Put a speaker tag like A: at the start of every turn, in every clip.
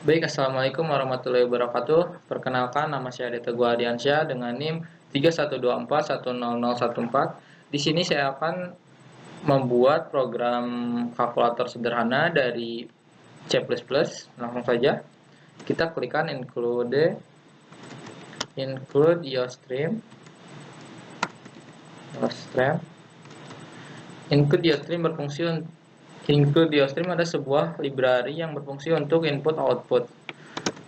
A: Baik, Assalamualaikum warahmatullahi wabarakatuh. Perkenalkan, nama saya Aditya Teguh Ardiansyah dengan NIM 312410014. Di sini saya akan membuat program kalkulator sederhana dari C++. Langsung saja, kita klikkan include IOStream. Include IOStream ada sebuah library yang berfungsi untuk input output.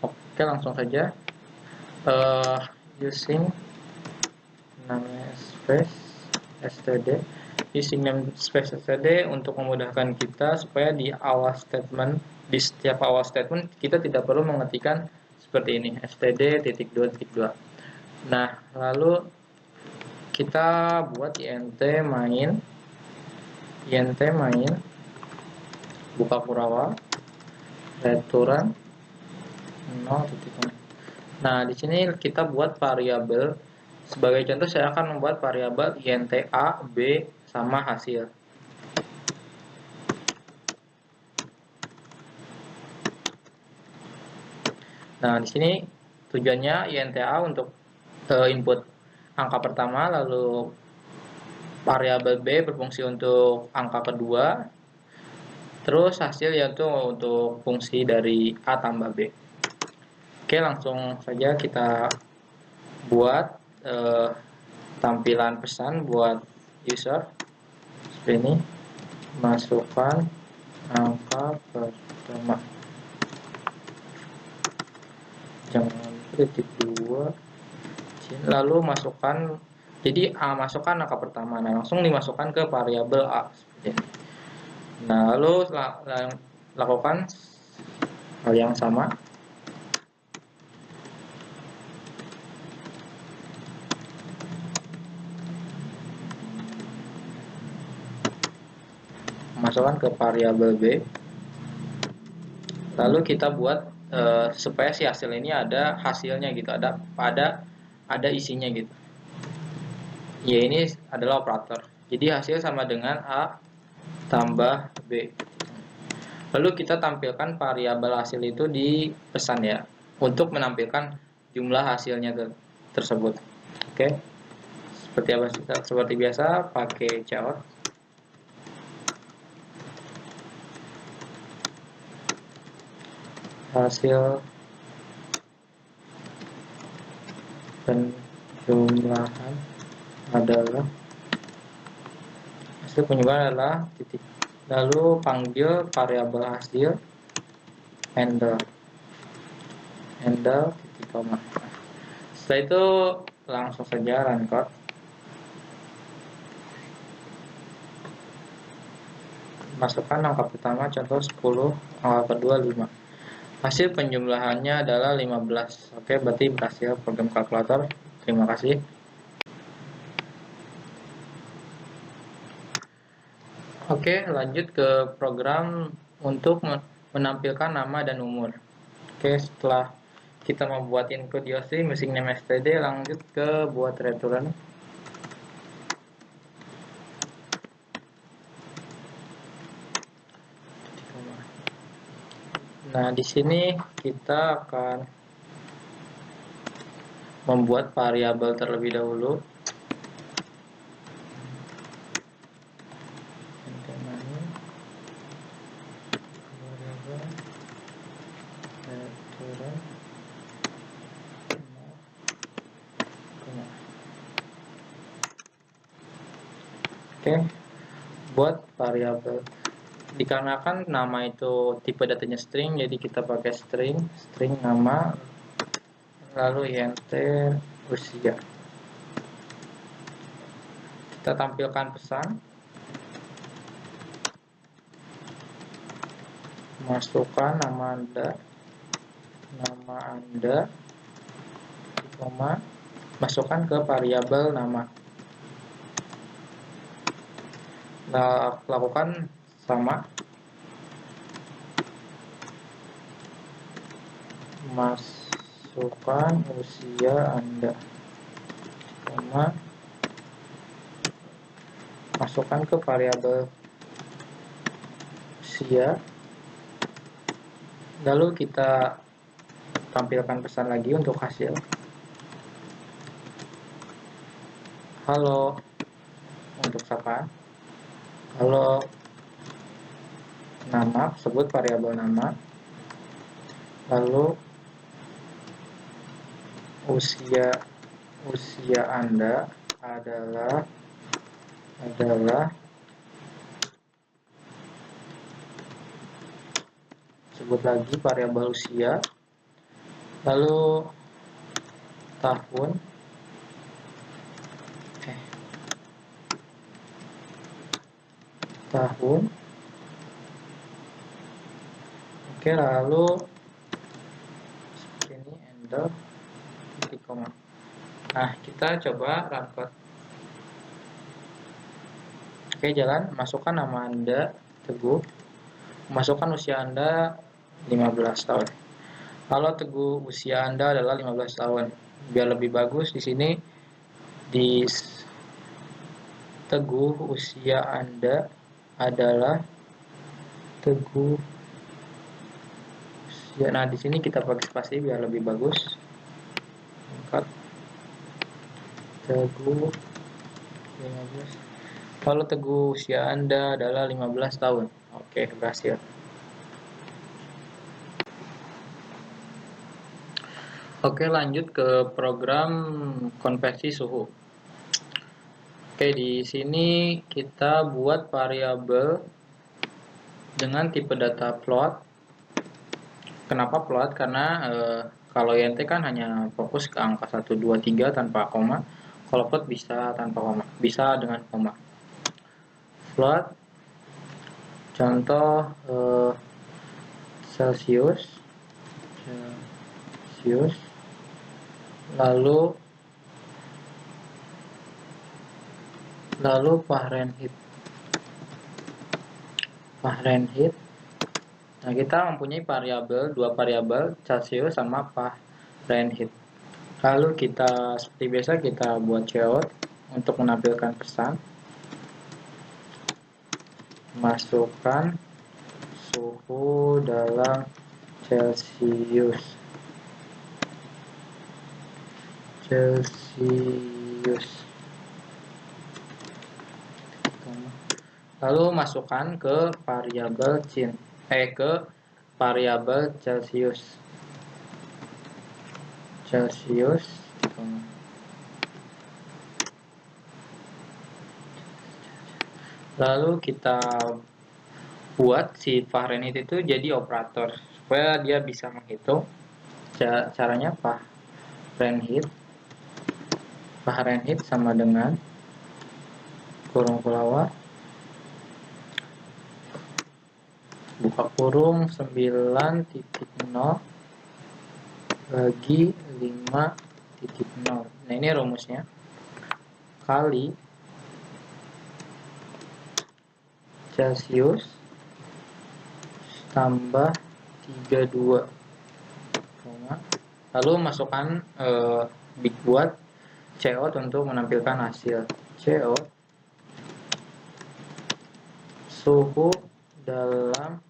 A: Oke, langsung saja. Using namespace std untuk memudahkan kita supaya di setiap awal statement kita tidak perlu mengetikkan seperti ini std.2.2. Nah, lalu kita buat int main buka kurung return 0. Nah, di sini kita buat variabel. Sebagai contoh, saya akan membuat variabel int a, b, sama hasil. Nah, di sini tujuannya int a untuk input angka pertama, lalu variabel b berfungsi untuk angka kedua, terus hasil yaitu untuk fungsi dari a tambah b. Oke, langsung saja kita buat tampilan pesan buat user. Seperti ini, masukkan angka pertama, jangan titik 2, lalu masukkan, jadi masukkan angka pertama. Nah, langsung dimasukkan ke variabel a seperti ini. Nah, lalu lakukan hal yang sama. Masukkan ke variabel b. Lalu kita buat supaya si hasil ini ada hasilnya gitu, ada isinya gitu. Ya, ini adalah operator. Jadi hasil sama dengan a tambah b. Lalu kita tampilkan variabel hasil itu di pesan ya, untuk menampilkan jumlah hasilnya tersebut. Oke. Seperti biasa pakai cout. Hasil penjumlahan adalah titik. Lalu panggil variabel hasil handle titik koma. Setelah itu langsung saja run code. Masukkan angka pertama contoh 10, angka kedua 5. Hasil penjumlahannya adalah 15. Oke, berarti berhasil program kalkulator. Terima kasih. Oke, lanjut ke program untuk menampilkan nama dan umur. Oke, setelah kita membuat include IOStream using name std, lanjut ke buat return. Nah, di sini kita akan membuat variabel terlebih dahulu. Oke, buat variabel. Dikarenakan nama itu tipe datanya string, jadi kita pakai string nama, lalu int usia. Kita tampilkan pesan, masukkan nama Anda, koma, masukkan ke variabel nama. Nah, lakukan sama, masukkan usia Anda, koma, masukkan ke variabel usia, lalu kita tampilkan pesan lagi untuk hasil. Halo untuk sapaan. Halo nama, sebut variabel nama. Lalu usia Anda adalah sebut lagi variabel usia. Lalu tahun oke, lalu seperti ini enter titik koma. Nah, kita coba run code. Oke, jalan. Masukkan nama Anda, Teguh. Masukkan usia Anda 15 tahun. Kalau Teguh usia Anda adalah 15 tahun. Biar lebih bagus di sini di Teguh usia Anda adalah Teguh usia. Nah, di sini kita pakai spasi biar lebih bagus. Angkat Teguh 15. Kalau Teguh usia Anda adalah 15 tahun. Oke, berhasil. Oke, lanjut ke program konversi suhu. Oke, di sini kita buat variabel dengan tipe data float. Kenapa float? Karena kalau INT kan hanya fokus ke angka 1, 2, 3 tanpa koma. Kalau float bisa tanpa koma, bisa dengan koma. Float contoh Celsius, lalu Fahrenheit. Nah, kita mempunyai dua variabel Celsius sama Fahrenheit. Lalu kita seperti biasa kita buat cout untuk menampilkan pesan. Masukkan suhu dalam Celsius. Lalu masukkan ke variabel Celsius. Lalu kita buat si Fahrenheit itu jadi operator supaya dia bisa menghitung. Caranya Fahrenheit sama dengan kurung pelawak buka kurung 9.0 bagi 5.0. Nah, ini rumusnya. Kali Celsius tambah 32. Lalu masukkan buat cout untuk menampilkan hasil. Cout suhu dalam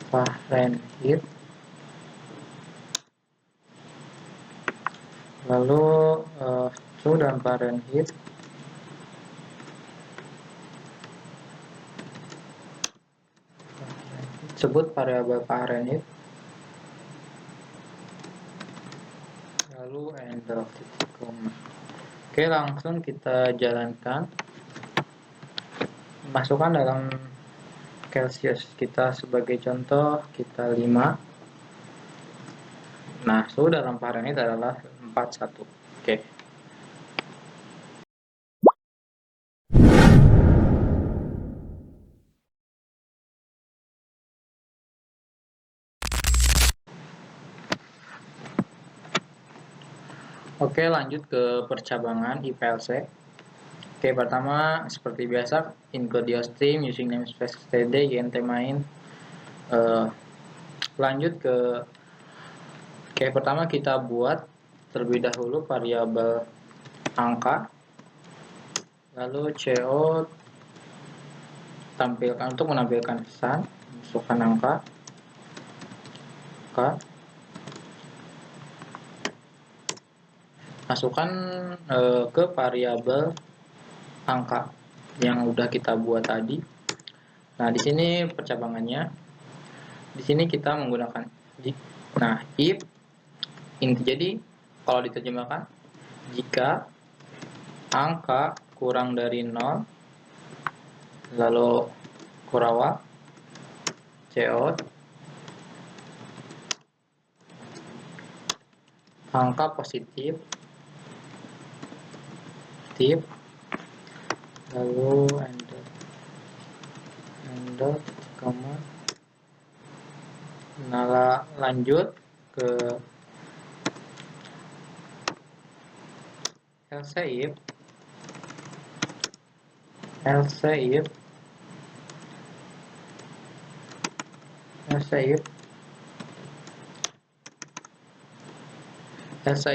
A: Fahrenheit, lalu suhu dalam Fahrenheit sebut variabel Fahrenheit, lalu enter titik koma. Oke, langsung kita jalankan. Masukkan dalam Celsius kita sebagai contoh kita 5. Nah, suhu dalam Fahrenheit adalah 41. Oke. Oke, lanjut ke percabangan IPLC. Oke, pertama seperti biasa include your stream using namespace std int main. Lanjut ke pertama kita buat terlebih dahulu variabel angka, lalu cout tampilkan untuk menampilkan pesan, masukkan angka, masukkan ke variabel angka yang udah kita buat tadi. Nah, di sini percabangannya. Di sini kita menggunakan nah, if ini. Jadi kalau diterjemahkan, jika angka kurang dari 0, lalu kurawal cout angka positif lalu enter koma, lanjut ke else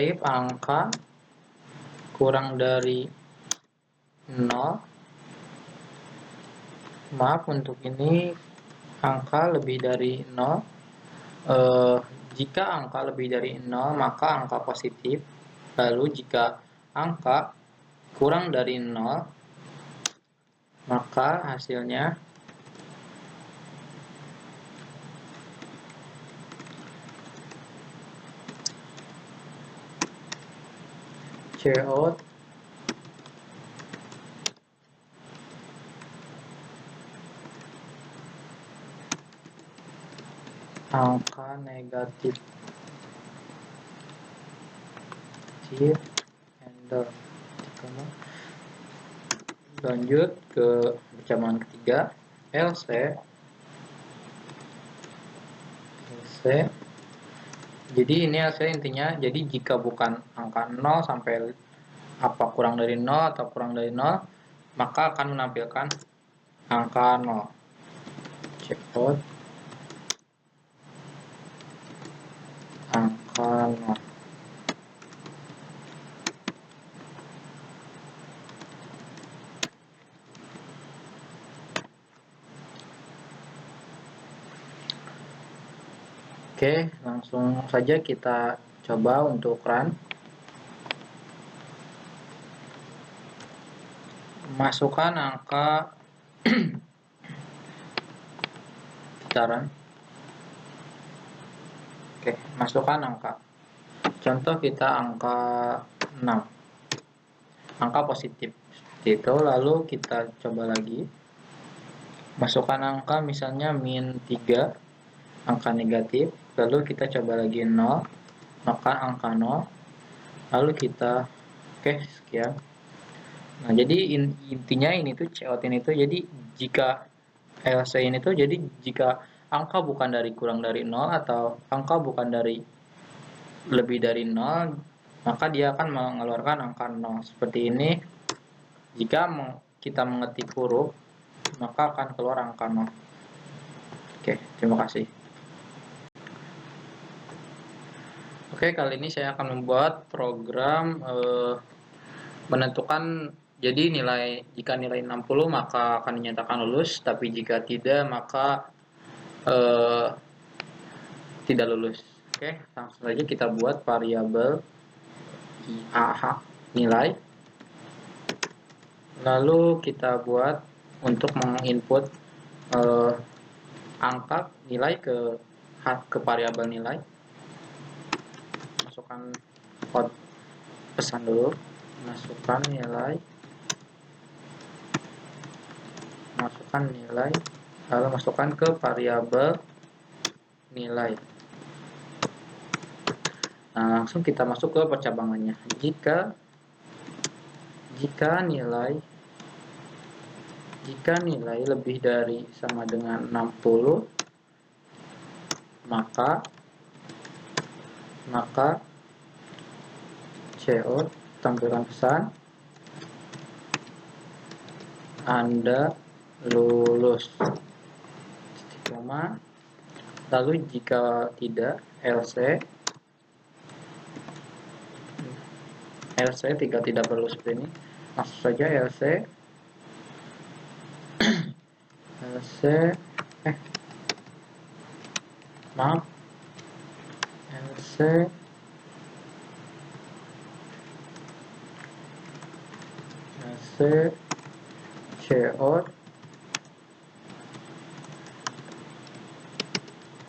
A: if angka kurang dari 0, maaf untuk ini angka lebih dari 0. Jika angka lebih dari 0 maka angka positif, lalu jika angka kurang dari 0 maka hasilnya cout angka negatif enter. Lanjut ke percabangan ketiga, else. Jadi ini else intinya, jadi jika bukan angka 0 sampai apa kurang dari 0 atau kurang dari 0, maka akan menampilkan angka 0. Cout angka 0. Oke, langsung saja kita coba untuk run. Masukkan angka kita run. Oke, masukkan angka. Contoh kita angka 6. Angka positif. Seperti itu, lalu kita coba lagi. Masukkan angka misalnya min 3, angka negatif, lalu kita coba lagi 0, maka angka 0, lalu kita sekian. Nah, jadi intinya ini tuh cout ini tuh, jadi jika else ini tuh, jadi jika angka bukan dari kurang dari 0 atau angka bukan dari lebih dari 0, maka dia akan mengeluarkan angka 0 seperti ini. Jika kita mengetik huruf, maka akan keluar angka 0. Oke, terima kasih. Oke, kali ini saya akan membuat program menentukan, jadi jika nilai 60 maka akan dinyatakan lulus, tapi jika tidak maka tidak lulus. Oke, langsung saja kita buat variabel IAH nilai. Lalu kita buat untuk menginput angka nilai ke variabel nilai. Masukkan kode pesan dulu, masukkan nilai, lalu masukkan ke variabel nilai. Nah, langsung kita masuk ke percabangannya. Jika nilai lebih dari sama dengan 60, maka cout tampilan pesan Anda lulus. Lalu jika tidak, else tidak perlu seperti ini. Langsung saja else cout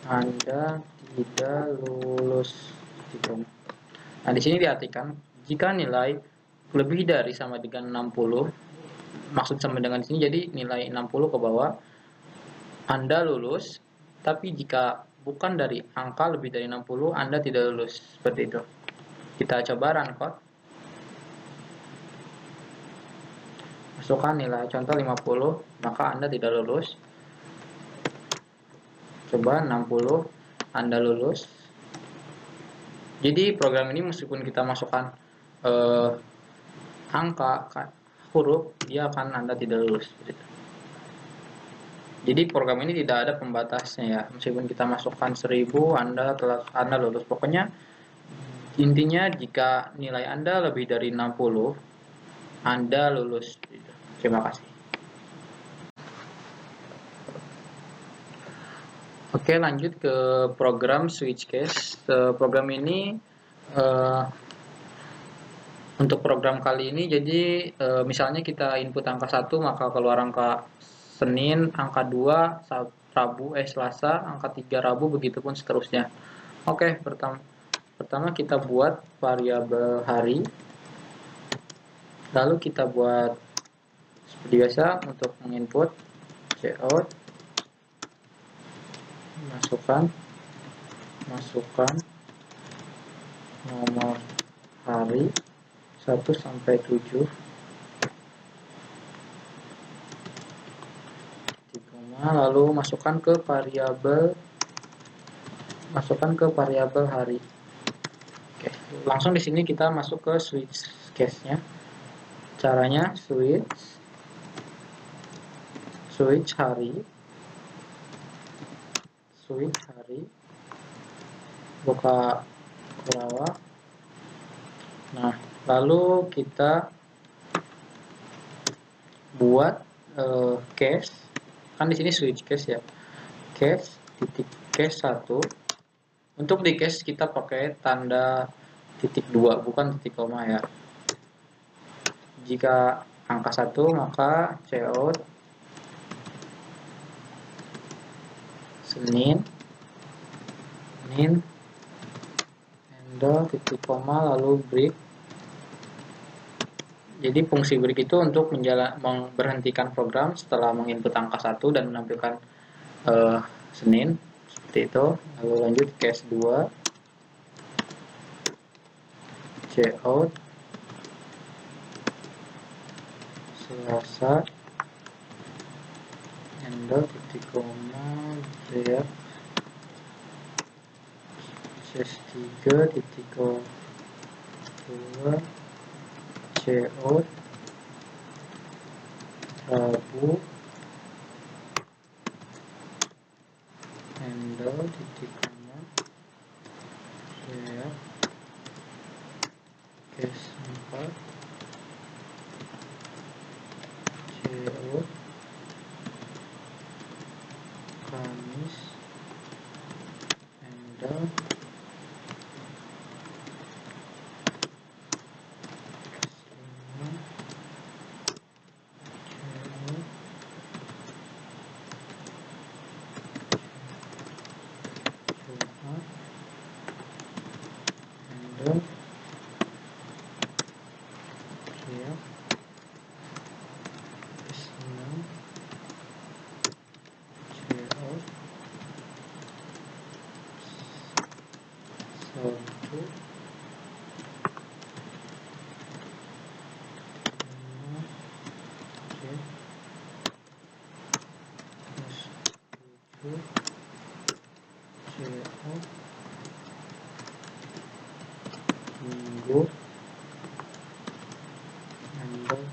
A: Anda tidak lulus gitu. Nah, di sini diartikan jika nilai lebih dari sama dengan 60, maksud sama dengan di sini jadi nilai 60 ke bawah Anda lulus, tapi jika bukan dari angka lebih dari 60 Anda tidak lulus. Seperti itu. Kita coba run code. Masukkan nilai contoh 50, maka Anda tidak lulus. Coba 60, Anda lulus. Jadi program ini meskipun kita masukkan angka huruf, dia akan Anda tidak lulus. Jadi program ini tidak ada pembatasnya ya. Meskipun kita masukkan 1000, Anda lulus. Pokoknya intinya jika nilai Anda lebih dari 60, Anda lulus. Terima kasih. Oke, lanjut ke program switch case. Program ini untuk program kali ini jadi misalnya kita input angka 1 maka keluar angka Senin, angka 2 Selasa, angka 3 Rabu, begitupun seterusnya. Oke, pertama kita buat variabel hari. Lalu kita buat seperti biasa untuk menginput cout, masukkan nomor hari 1 sampai 7, lalu masukkan ke variabel hari. Oke, langsung di sini kita masuk ke switch case-nya. Caranya switch hari, buka kurang. Nah, lalu kita buat case. Kan di sini switch case ya. Case 1. Untuk di case kita pakai tanda titik 2, bukan titik koma ya. Jika angka 1 maka cout Senin, handle titik koma lalu break. Jadi fungsi break itu untuk memberhentikan program setelah menginput angka 1 dan menampilkan Senin, seperti itu. Lalu lanjut case 2, cout Selasa, handle titik koma break CS3 titik 2 cout Rabu, handle titik koma break case 4 cout Kamis, handle Minggu, handle.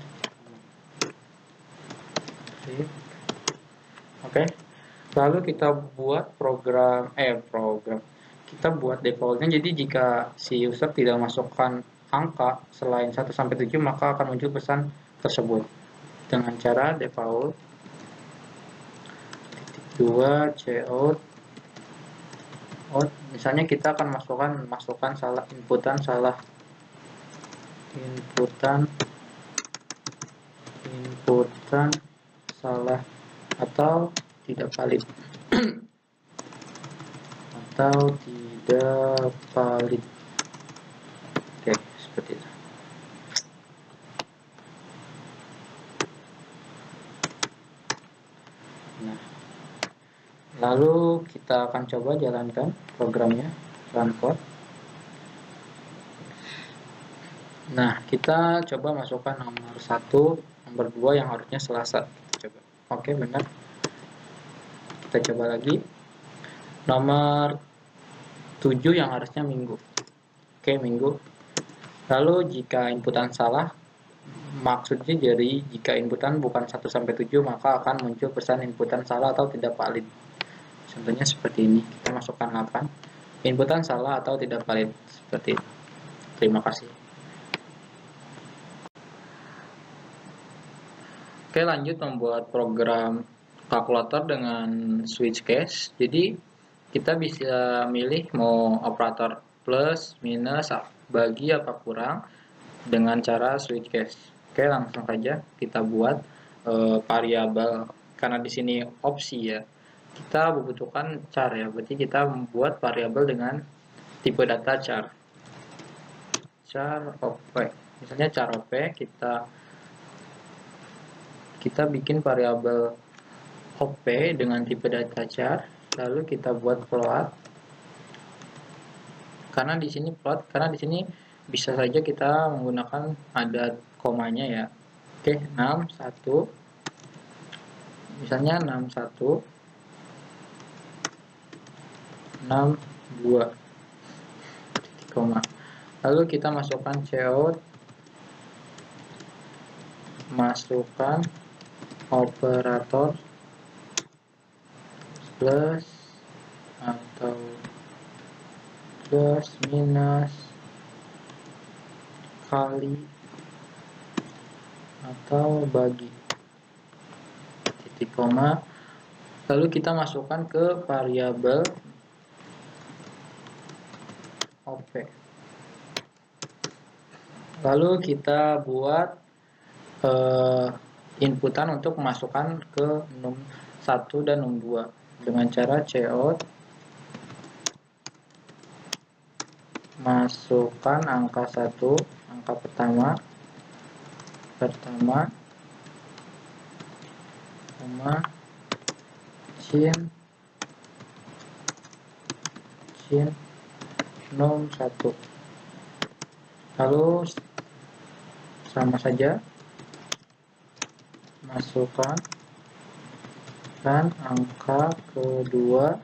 A: Oke. Lalu kita buat kita buat defaultnya. Jadi jika si user tidak masukkan angka selain 1 sampai 7 maka akan muncul pesan tersebut dengan cara default titik 2 cout out. Misalnya kita akan masukkan inputan inputan salah atau tidak valid atau tidak valid. Oke, seperti itu. Nah, lalu kita akan coba jalankan programnya, run code. Nah, kita coba masukkan nomor 1, nomor 2 yang harusnya Selasa. Kita coba. Oke, benar. Kita coba lagi. Nomor 7 yang harusnya Minggu. Oke, Minggu. Lalu jika inputan salah, maksudnya jadi jika inputan bukan 1 sampai 7, maka akan muncul pesan inputan salah atau tidak valid. Contohnya seperti ini. Kita masukkan 8. Inputan salah atau tidak valid. Seperti itu. Terima kasih. Oke, lanjut membuat program kalkulator dengan switch case. Jadi kita bisa milih mau operator plus, minus, bagi apa kurang dengan cara switch case. Oke, langsung saja kita buat variabel, karena di sini opsi ya. Kita membutuhkan char ya, berarti kita membuat variabel dengan tipe data char. Char op. Misalnya char op kita bikin variabel op dengan tipe data char, lalu kita buat float. Karena di sini bisa saja kita menggunakan ada komanya ya. Oke, 61. Misalnya 61 62 koma. Lalu kita masukkan cout, masukkan operator plus atau plus, minus, kali, atau bagi, titik koma. Lalu kita masukkan ke variabel op. Lalu kita buat inputan untuk memasukkan ke num 1 dan num 2 dengan cara cout, masukkan angka 1, angka pertama, koma, cin num 1. Lalu sama saja masukkan angka kedua,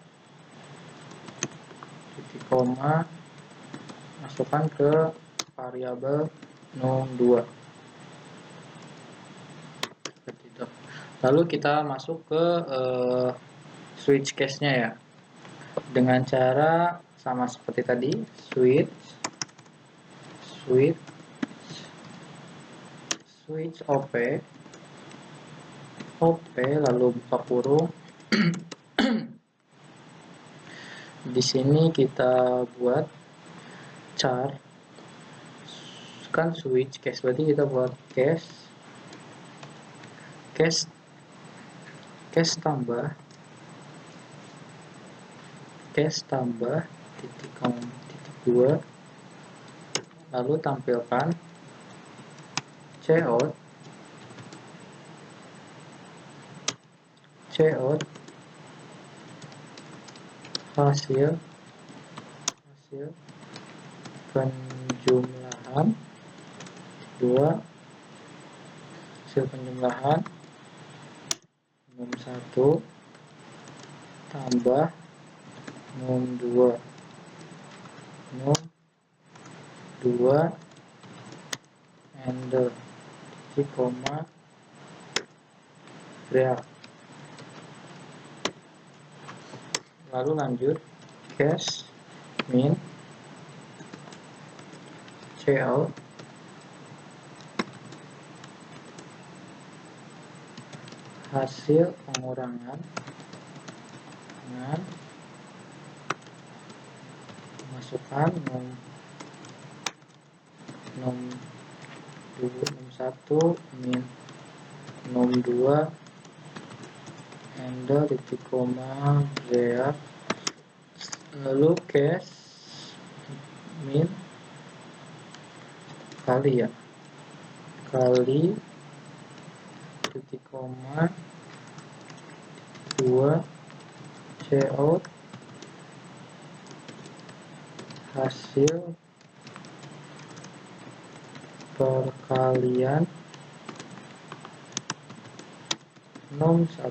A: titik koma, masukkan ke variabel num 2. Seperti itu. Lalu kita masuk ke switch case-nya ya. Dengan cara sama seperti tadi, switch op, lalu buka kurung. Di sini kita buat char, kan switch case, berarti kita buat case tambah titik 2, lalu tampilkan cout hasil penjumlahan 2, hasil penjumlahan num 1 tambah num 2 enter, titik koma, real. Lalu lanjut case min cout hasil pengurangan dengan masukkan num 1 min num2 handle titik koma break, lalu case min kali titik koma 2 cout hasil perkalian num1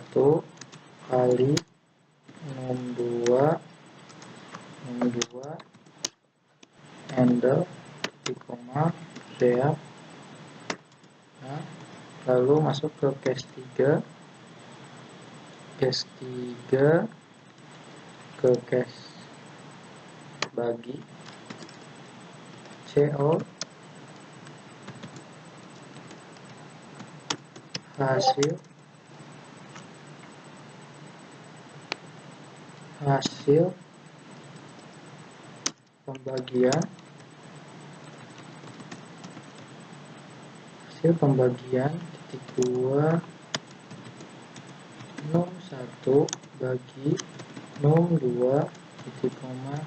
A: kali num2 handle titik koma break. Nah, lalu masuk ke case 3 ke case bagi CO hasil pembagian titik 2 num1 bagi num2 titik koma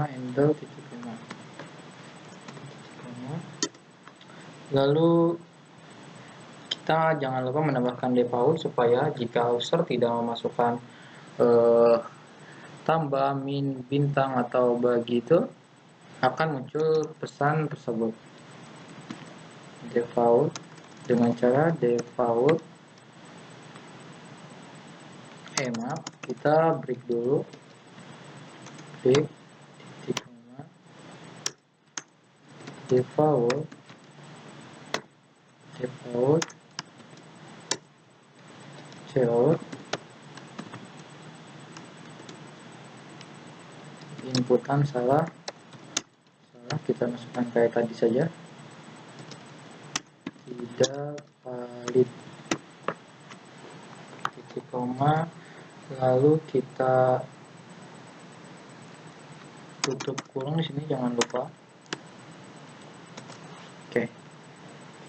A: handle titik koma. Lalu kita jangan lupa menambahkan default supaya jika user tidak memasukkan tambah, min, bintang, atau bagi itu akan muncul pesan tersebut. Default dengan cara default maaf, kita break dulu, break titik koma default cout inputan salah, kita masukkan kayak tadi saja, tidak valid titik koma, lalu kita tutup kurung di sini, jangan lupa. Oke,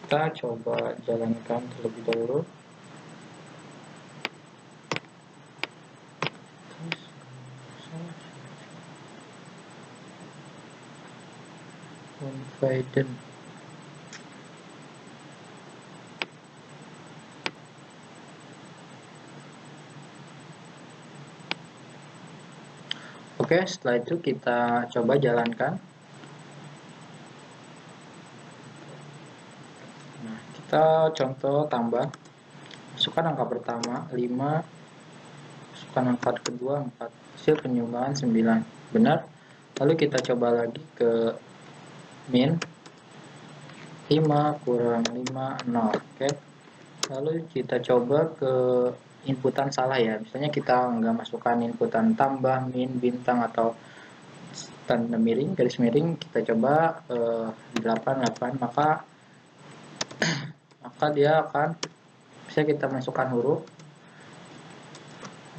A: kita coba jalankan terlebih dahulu. Confident. Oke, setelah itu kita coba jalankan. Nah, kita contoh tambah, masukkan angka pertama 5, masukkan angka kedua 4, hasil penyumbang 9, benar. Lalu kita coba lagi ke min 5 kurang 5 0. Oke, lalu kita coba ke inputan salah ya, misalnya kita nggak masukkan inputan tambah, min, bintang, atau tanda miring, garis miring, kita coba 88, maka dia akan bisa kita masukkan huruf.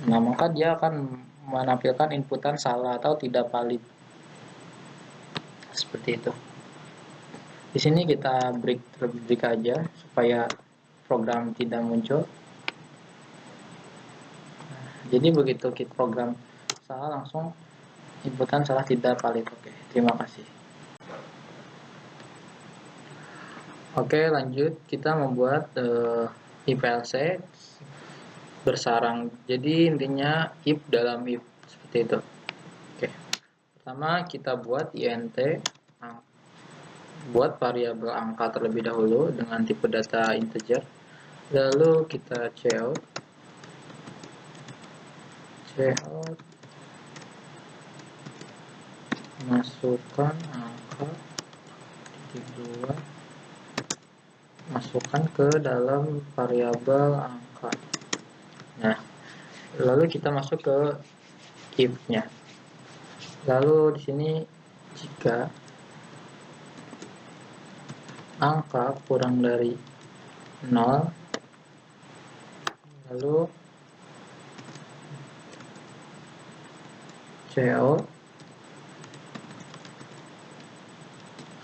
A: Nah, maka dia akan menampilkan inputan salah atau tidak valid, seperti itu. Di sini kita break aja supaya program tidak muncul. Jadi begitu kita program salah, langsung inputan salah, tidak valid. Oke, terima kasih. Oke, lanjut, kita membuat if else bersarang. Jadi intinya if dalam if, seperti itu. Oke, pertama kita buat int, buat variabel angka terlebih dahulu dengan tipe data integer. Lalu kita cout masukkan angka titik 2, masukkan ke dalam variabel angka. Nah, lalu kita masuk ke if-nya. Lalu di sini jika angka kurang dari 0, lalu cout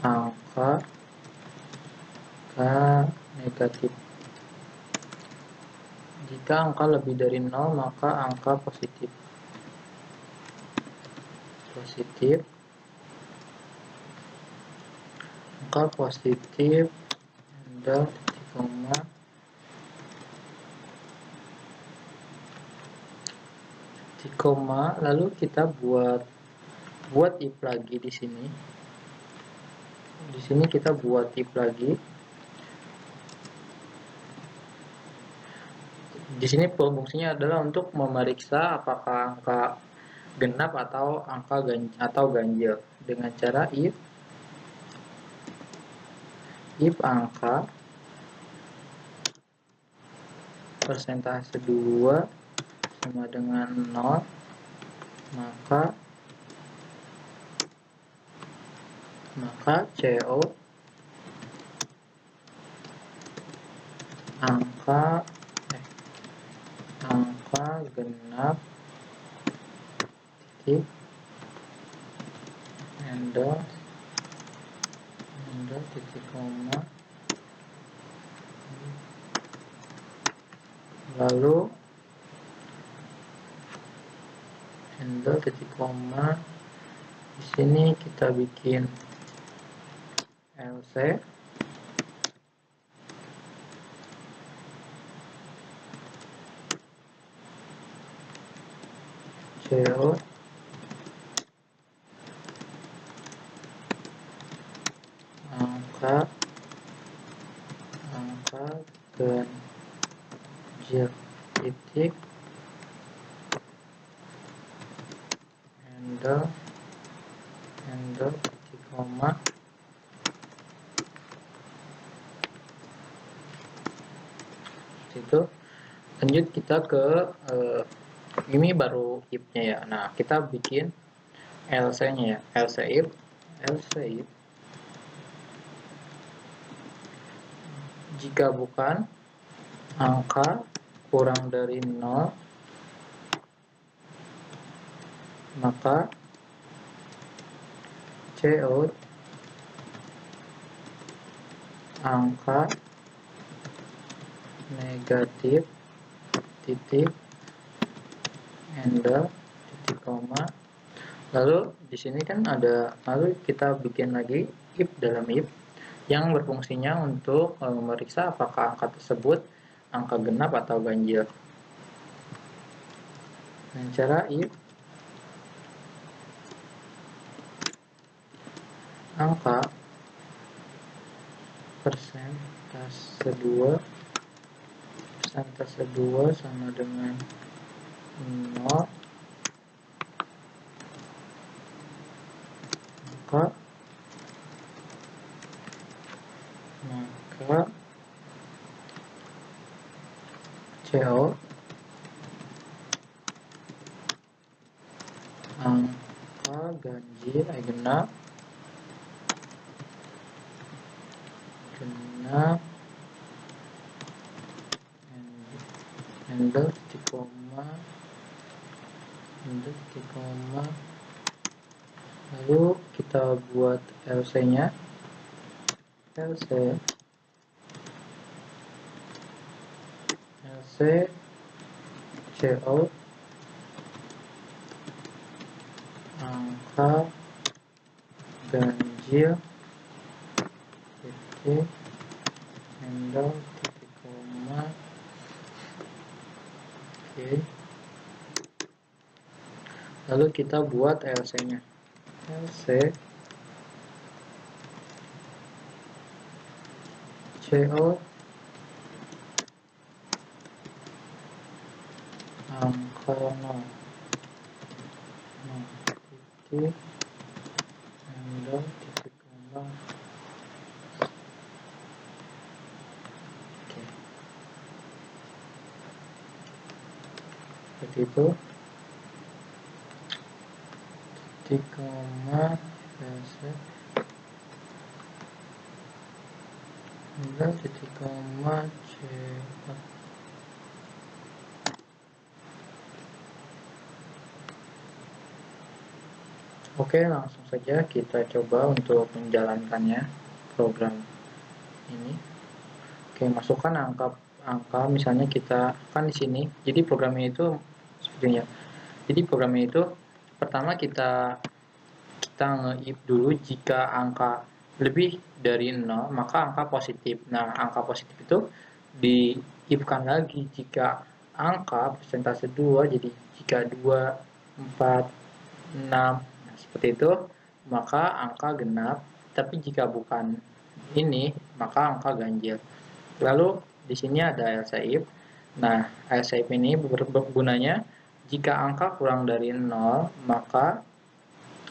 A: angka negatif. Jika angka lebih dari 0, maka angka positif. Angka positif, handle, titik koma, titik koma, lalu kita buat if lagi di sini. Di sini kita buat if lagi. Di sini fungsinya adalah untuk memeriksa apakah angka genap atau ganjil dengan cara if angka persentase 2 sama dengan 0, maka CO angka genap titik handle titik koma, lalu handle titik koma. Di sini kita bikin LC CO angka ganjil titik handle titik koma. Itu lanjut kita ke ini baru if-nya ya. Nah, kita bikin LC-nya ya. LC if jika bukan angka kurang dari 0, maka CO angka negatif titik handle titik koma. Lalu di sini kan ada, lalu kita bikin lagi if dalam if yang berfungsinya untuk memeriksa apakah angka tersebut angka genap atau ganjil. Dengan cara if angka persentase 2 sama dengan 0, maka CO angka ganjil genap handle titik koma, lalu kita buat LC nya LC CO angka ganjil titik handle titik koma. Oke, lalu kita buat LC nya LC CO angka 0 titik handle titik koma. Oke, seperti itu. Titik koma LC handle titik koma CO. Oke, langsung saja kita coba untuk menjalankannya program ini. Oke, masukkan angka angka, misalnya kita kan di sini, jadi programnya itu sepertinya. Jadi programnya itu pertama kita nge-if dulu jika angka lebih dari 0 maka angka positif. Nah, angka positif itu di if-kan lagi jika angka persentase 2, jadi jika 2, 4, 6, nah, seperti itu, maka angka genap, tapi jika bukan ini, maka angka ganjil. Lalu di sini ada else if. Nah, else if ini bergunanya jika angka kurang dari 0, maka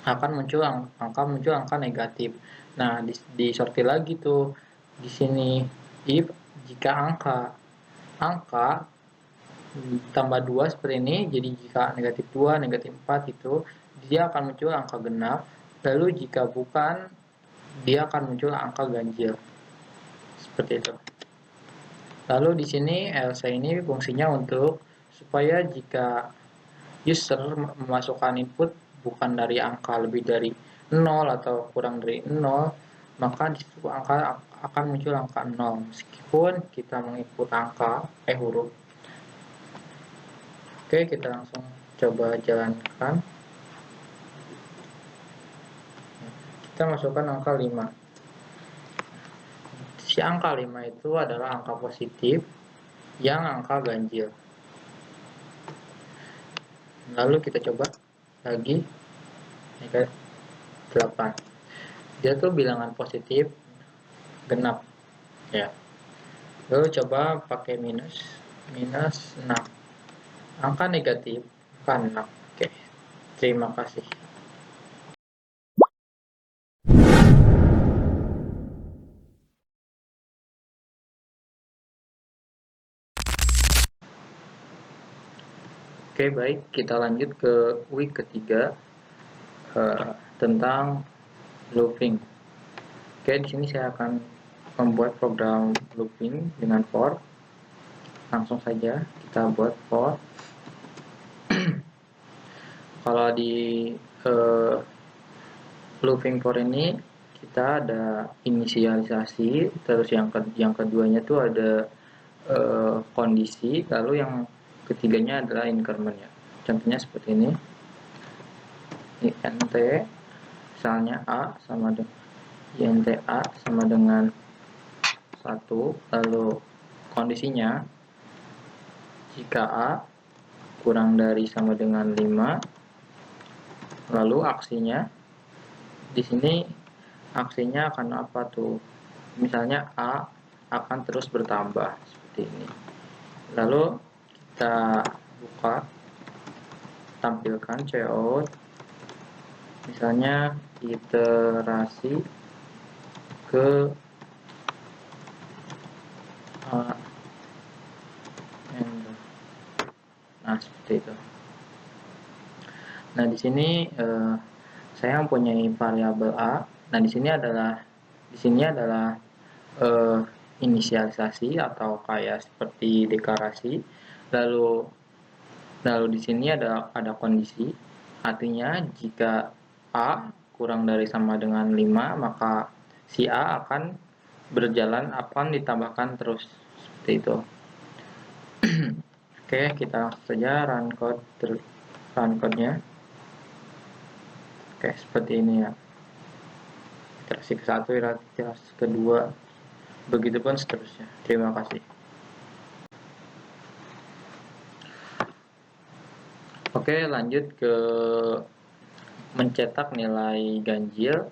A: akan muncul angka negatif. Nah, disortir lagi tuh di sini if jika angka tambah 2 seperti ini, jadi jika negatif 2, negatif 4 itu dia akan muncul angka genap. Lalu jika bukan, dia akan muncul angka ganjil. Seperti itu. Lalu di sini else ini fungsinya untuk supaya jika user memasukkan input bukan dari angka lebih dari 0 atau kurang dari 0, maka di situ angka akan muncul angka 0 meskipun kita menginput angka huruf. Oke, kita langsung coba jalankan. Kita masukkan angka 5. Si angka 5 itu adalah angka positif yang angka ganjil. Lalu kita coba lagi 8. Dia tuh bilangan positif genap ya. Lalu coba pakai minus 6. Angka negatif kan 6. Oke. Terima kasih. Oke, baik, kita lanjut ke week ketiga tentang looping. Oke, di sini saya akan membuat program looping dengan for. Langsung saja kita buat for. Kalau di looping for ini kita ada inisialisasi, terus yang keduanya tuh ada kondisi, lalu yang ketiganya adalah increment ya. Contohnya seperti ini. int misalnya a sama dengan int a sama dengan 1, lalu kondisinya jika a kurang dari sama dengan 5, lalu aksinya di sini aksinya akan apa tuh? Misalnya a akan terus bertambah seperti ini. Lalu kita buka, tampilkan cout, misalnya iterasi ke a. Nah, seperti itu. Nah, di sini saya mempunyai variabel a. Nah, di sini adalah inisialisasi atau kayak seperti deklarasi. Lalu di sini ada kondisi. Artinya jika a kurang dari sama dengan 5, maka si a akan berjalan, akan ditambahkan terus seperti itu. Oke, kita langsung saja run code-nya. Oke, seperti ini ya. Iterasi ke-1, iterasi kedua, begitupun seterusnya. Terima kasih. Oke, lanjut ke mencetak nilai ganjil.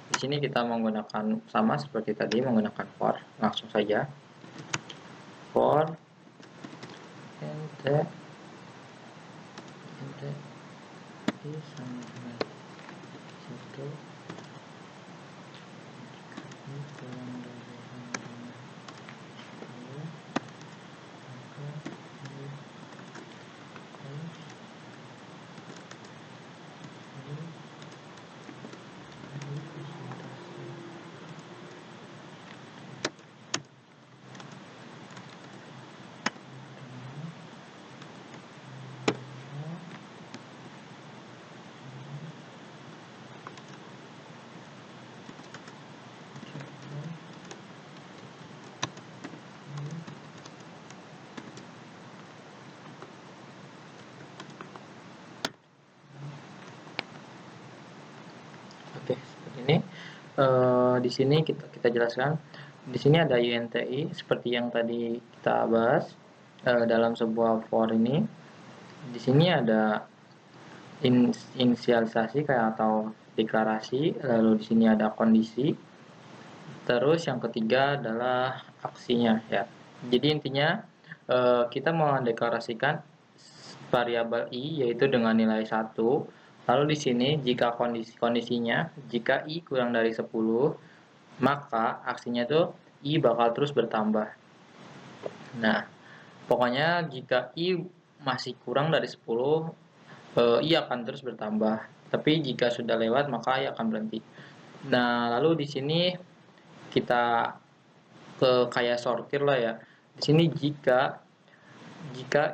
A: Di sini kita menggunakan sama seperti tadi, menggunakan for. Langsung saja for int i sama dengan 1 kurang dari sama dengan 10, maka ini ini di sini kita jelaskan. Di sini ada INTI seperti yang tadi kita bahas dalam sebuah for ini. Di sini ada inisialisasi kayak atau deklarasi, lalu di sini ada kondisi. Terus yang ketiga adalah aksinya ya. Jadi intinya kita mendeklarasikan variabel i yaitu dengan nilai 1. Lalu di sini jika kondisinya jika i kurang dari 10, maka aksinya itu i bakal terus bertambah. Nah, pokoknya jika i masih kurang dari 10, i akan terus bertambah. Tapi jika sudah lewat maka i akan berhenti. Nah, lalu di sini kita kayak sortir lah ya. Di sini jika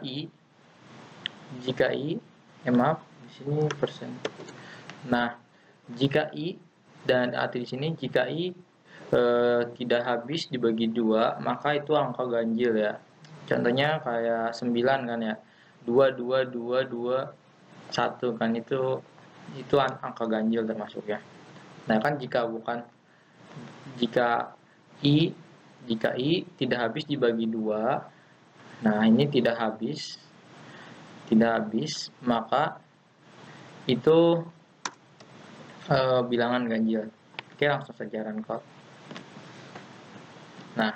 A: i maaf di sini persen. Nah, jika i dan arti di sini jika i tidak habis dibagi 2, maka itu angka ganjil ya. Contohnya kayak 9 kan ya. 2 2 2 2 1 kan itu angka ganjil termasuk ya. Nah, kan jika i tidak habis dibagi 2, nah ini tidak habis, maka itu bilangan ganjil. Oke, langsung saja run code. Nah,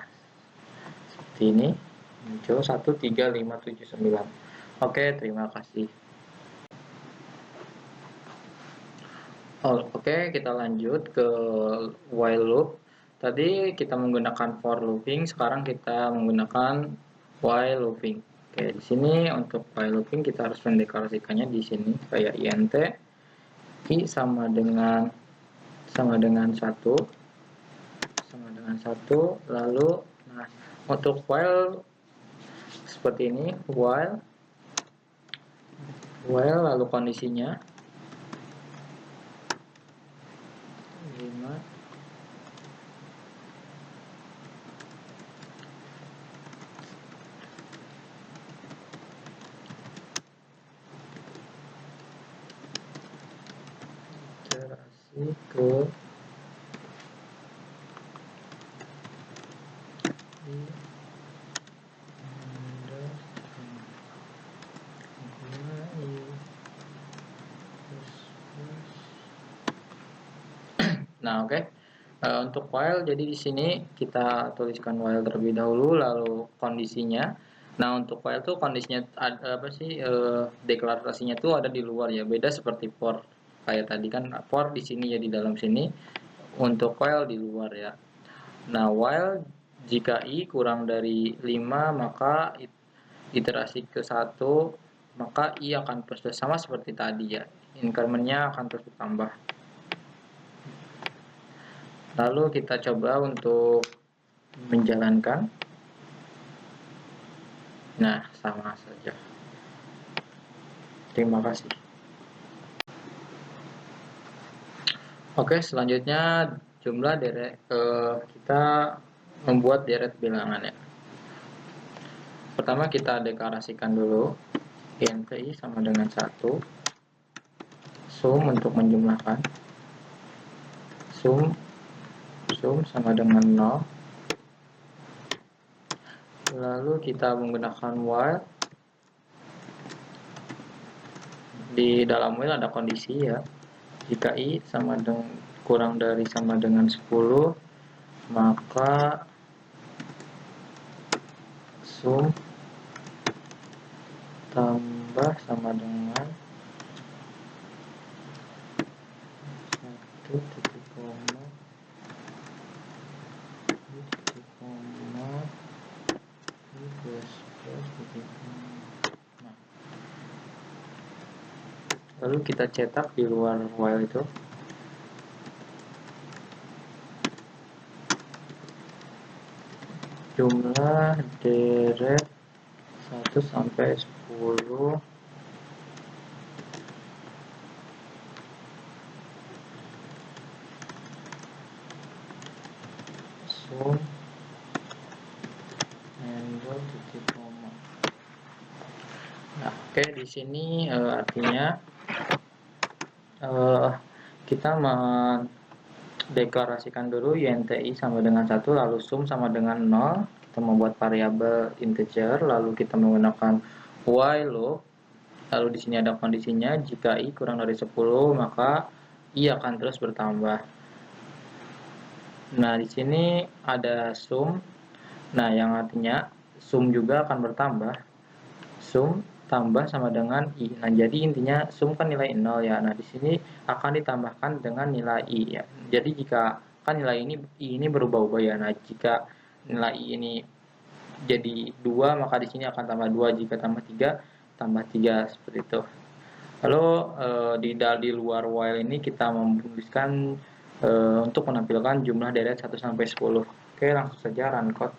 A: seperti ini muncul 1 3 5 7 9. Oke, terima kasih. Oke, kita lanjut ke while loop. Tadi kita menggunakan for looping, sekarang kita menggunakan while looping. Oke, di sini untuk while looping kita harus mendeklarasikannya di sini kayak int i sama dengan 1, lalu nah untuk while seperti ini, while lalu kondisinya 5 iterasi ke Nah, oke. Untuk while, jadi di sini kita tuliskan while terlebih dahulu, lalu kondisinya. Nah, untuk while tuh kondisinya apa sih? Deklarasinya tuh ada di luar ya. Beda seperti for. Kayak tadi kan for di sini ya di dalam sini. Untuk while di luar ya. Nah, while jika i kurang dari 5, maka iterasi ke 1, maka i akan terus sama seperti tadi ya. Incrementnya akan terus bertambah. Lalu kita coba untuk menjalankan. Nah, sama saja. Terima kasih. Oke, selanjutnya jumlah deret kita membuat deret bilangan ya. Pertama kita deklarasikan dulu int i sama dengan 1, sum untuk menjumlahkan, sum sama dengan 0, lalu kita menggunakan while. Di dalam while ada kondisi ya, jika i sama dengan kurang dari sama dengan 10, maka sum tambah sama dengan 1 titik koma plus titik koma. Lalu kita cetak di luar while itu jumlah deret 1 sampai 10 sum handle titik koma. Nah, oke, di sini artinya kita deklarasikan dulu INTI sama dengan 1, lalu sum sama dengan 0. Kita membuat variabel integer, lalu kita menggunakan while loop. Lalu di sini ada kondisinya, jika i kurang dari 10, maka i akan terus bertambah. Nah, di sini ada sum. Nah, yang artinya sum juga akan bertambah. Sum tambah sama dengan i. Nah, jadi intinya sum kan nilai 0 ya. Nah, di sini akan ditambahkan dengan nilai i ya. Jadi jika kan nilai i ini berubah-ubah ya. Nah, jika nilai i ini jadi 2, maka di sini akan tambah 2, jika tambah 3 tambah 3 seperti itu. Lalu di luar while ini kita menuliskan untuk menampilkan jumlah deret 1 sampai 10. Oke, langsung saja run code.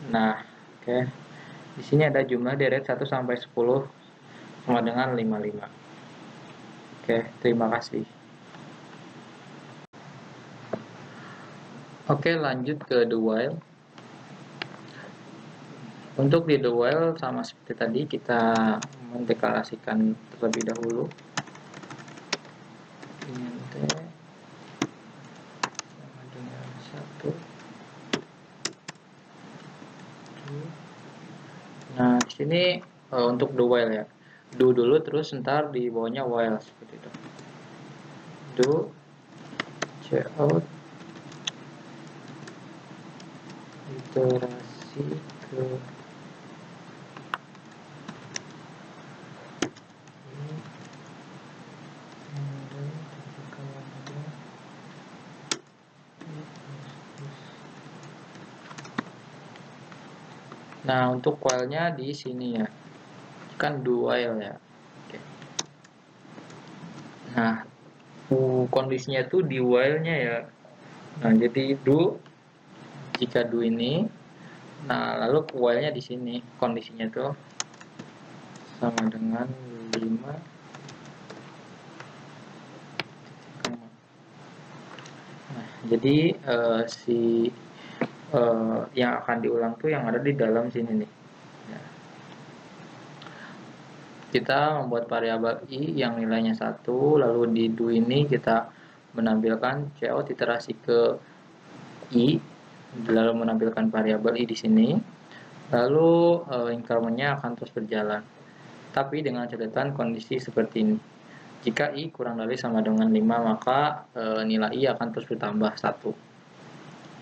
A: Nah, oke. Di sini ada jumlah deret 1 sampai 10 sama dengan 55. Oke, terima kasih. Oke, lanjut ke the while. Untuk di the while sama seperti tadi, kita mendeklarasikan terlebih dahulu int sama dengan 1. Nah, di sini untuk the while ya. Do dulu, terus ntar di bawahnya while seperti itu. Do cout iterasi ke Nah, untuk while-nya di sini ya. Kan do while ya. Oke. Nah, kondisinya tuh di while-nya ya. Nah, jadi do jika do ini. Nah, lalu while-nya di sini. Kondisinya tuh sama dengan 5. Nah, jadi yang akan diulang tuh yang ada di dalam sini nih. Ya. Kita membuat variabel i yang nilainya 1, lalu di do ini kita menampilkan cout iterasi ke i, lalu menampilkan variabel i di sini, lalu incrementnya akan terus berjalan. Tapi dengan catatan kondisi seperti ini. Jika i kurang dari sama dengan 5, maka nilai i akan terus bertambah 1.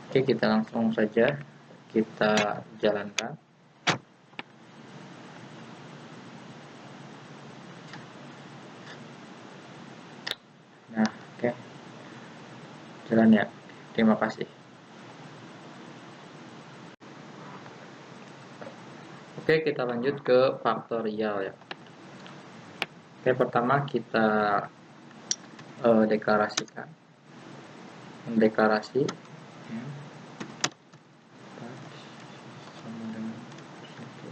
A: Oke, kita langsung saja kita jalankan. Nah, oke. Jalan ya. Terima kasih. Oke, kita lanjut ke faktorial ya. Oke, pertama kita deklarasikan. Deklarasi sama dengan 1.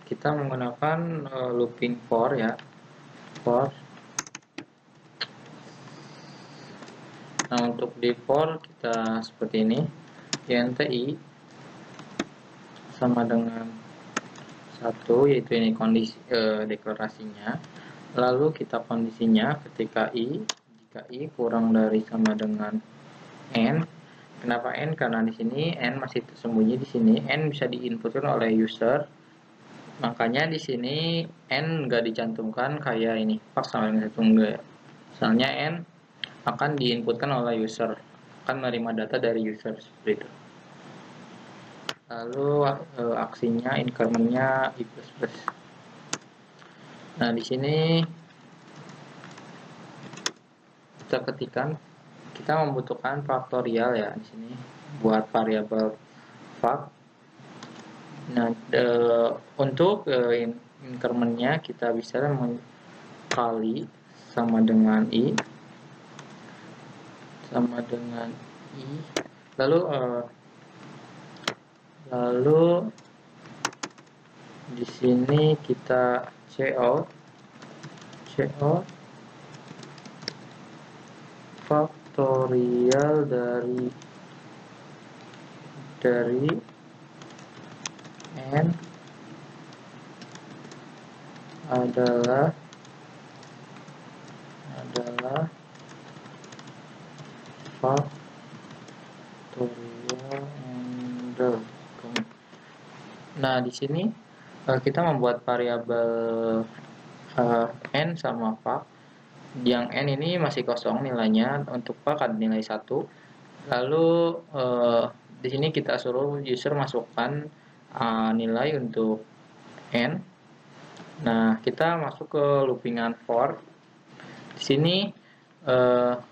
A: Kita menggunakan looping for ya. For. Nah, untuk di for kita seperti ini. INTI sama dengan 1, yaitu ini kondisi deklarasinya. Lalu kita kondisinya ketika jika i kurang dari sama dengan n. Kenapa n? Karena di sini n masih tersembunyi di sini. N bisa diinputkan oleh user. Makanya di sini n nggak dicantumkan kayak ini pak sama dengan 1, enggak ya. Misalnya n akan diinputkan oleh user, akan menerima data dari user seperti itu. Lalu aksinya incrementnya i++. Nah, di sini kita ketikkan, kita membutuhkan faktorial ya di sini buat variabel fact. Nah, untuk incrementnya kita bisa kali sama dengan i lalu di sini kita cout CO faktorial dari n adalah faktorial handle. Nah, di sini kita membuat variabel n sama pak. Yang n ini masih kosong nilainya, untuk pak ada nilai 1. Lalu di sini kita suruh user masukkan nilai untuk n. Nah, kita masuk ke loopingan for. Di sini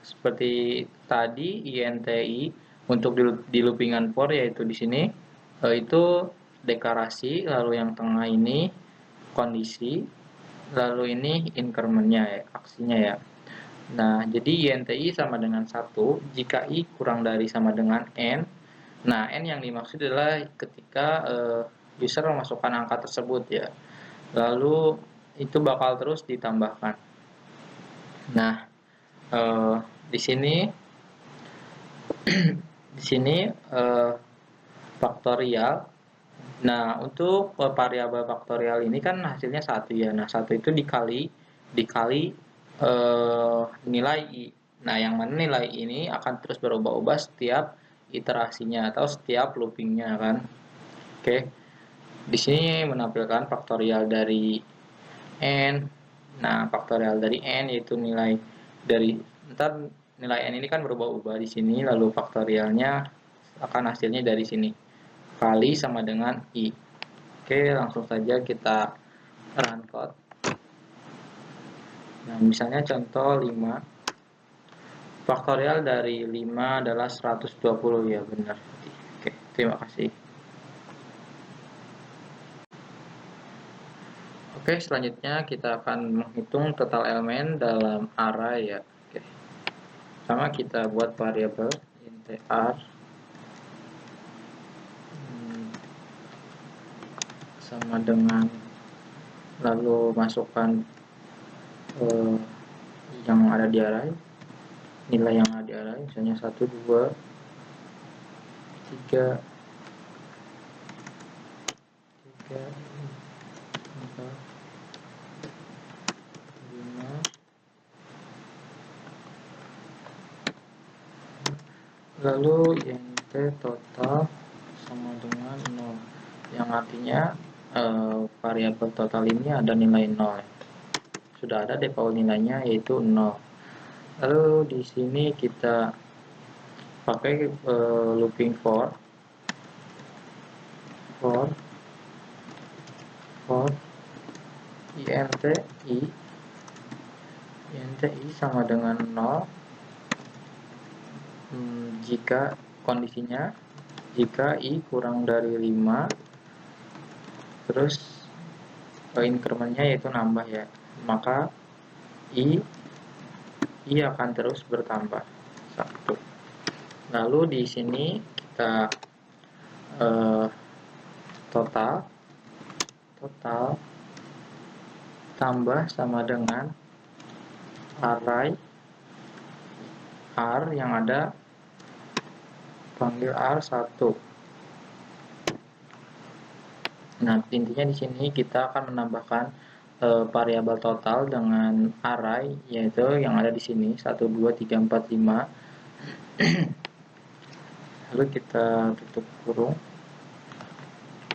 A: seperti tadi INTI untuk di loopingan for, yaitu di sini itu deklarasi, lalu yang tengah ini kondisi, lalu ini incrementnya ya, aksinya ya. Nah, jadi INTI sama dengan 1 jika I kurang dari sama dengan N. Nah, N yang dimaksud adalah ketika user memasukkan angka tersebut ya. Lalu itu bakal terus ditambahkan. Nah, di sini faktorial. Nah, untuk variabel faktorial ini kan hasilnya 1 ya. Nah, 1 itu dikali nilai I. Nah, yang mana nilai ini akan terus berubah-ubah setiap iterasinya atau setiap loopingnya kan. Oke. Di sini menampilkan faktorial dari n. Nah, faktorial dari n yaitu nilai dari nilai n ini kan berubah-ubah di sini, lalu faktorialnya akan hasilnya dari sini kali sama dengan I. Oke, langsung saja kita run code. Nah, misalnya contoh 5. Faktorial dari 5 adalah 120 ya, benar. Oke, terima kasih. Oke, selanjutnya kita akan menghitung total elemen dalam array ya. Oke. Pertama kita buat variabel int r sama dengan, lalu masukkan yang ada di array, nilai yang ada di array, misalnya 1, 2, 3, 4, 5. Lalu int total sama dengan 0, yang artinya variabel total ini ada nilai 0. Sudah ada default nilainya yaitu 0. Lalu di sini kita pakai looping for INTI sama dengan 0 jika kondisinya jika I kurang dari 5, terus incrementnya yaitu nambah ya, maka I akan terus bertambah 1. Lalu di sini kita total tambah sama dengan array R yang ada panggil R1. Nah, intinya di sini kita akan menambahkan variabel total dengan array, yaitu yang ada di sini 1, 2, 3, 4, 5. Lalu kita tutup kurung.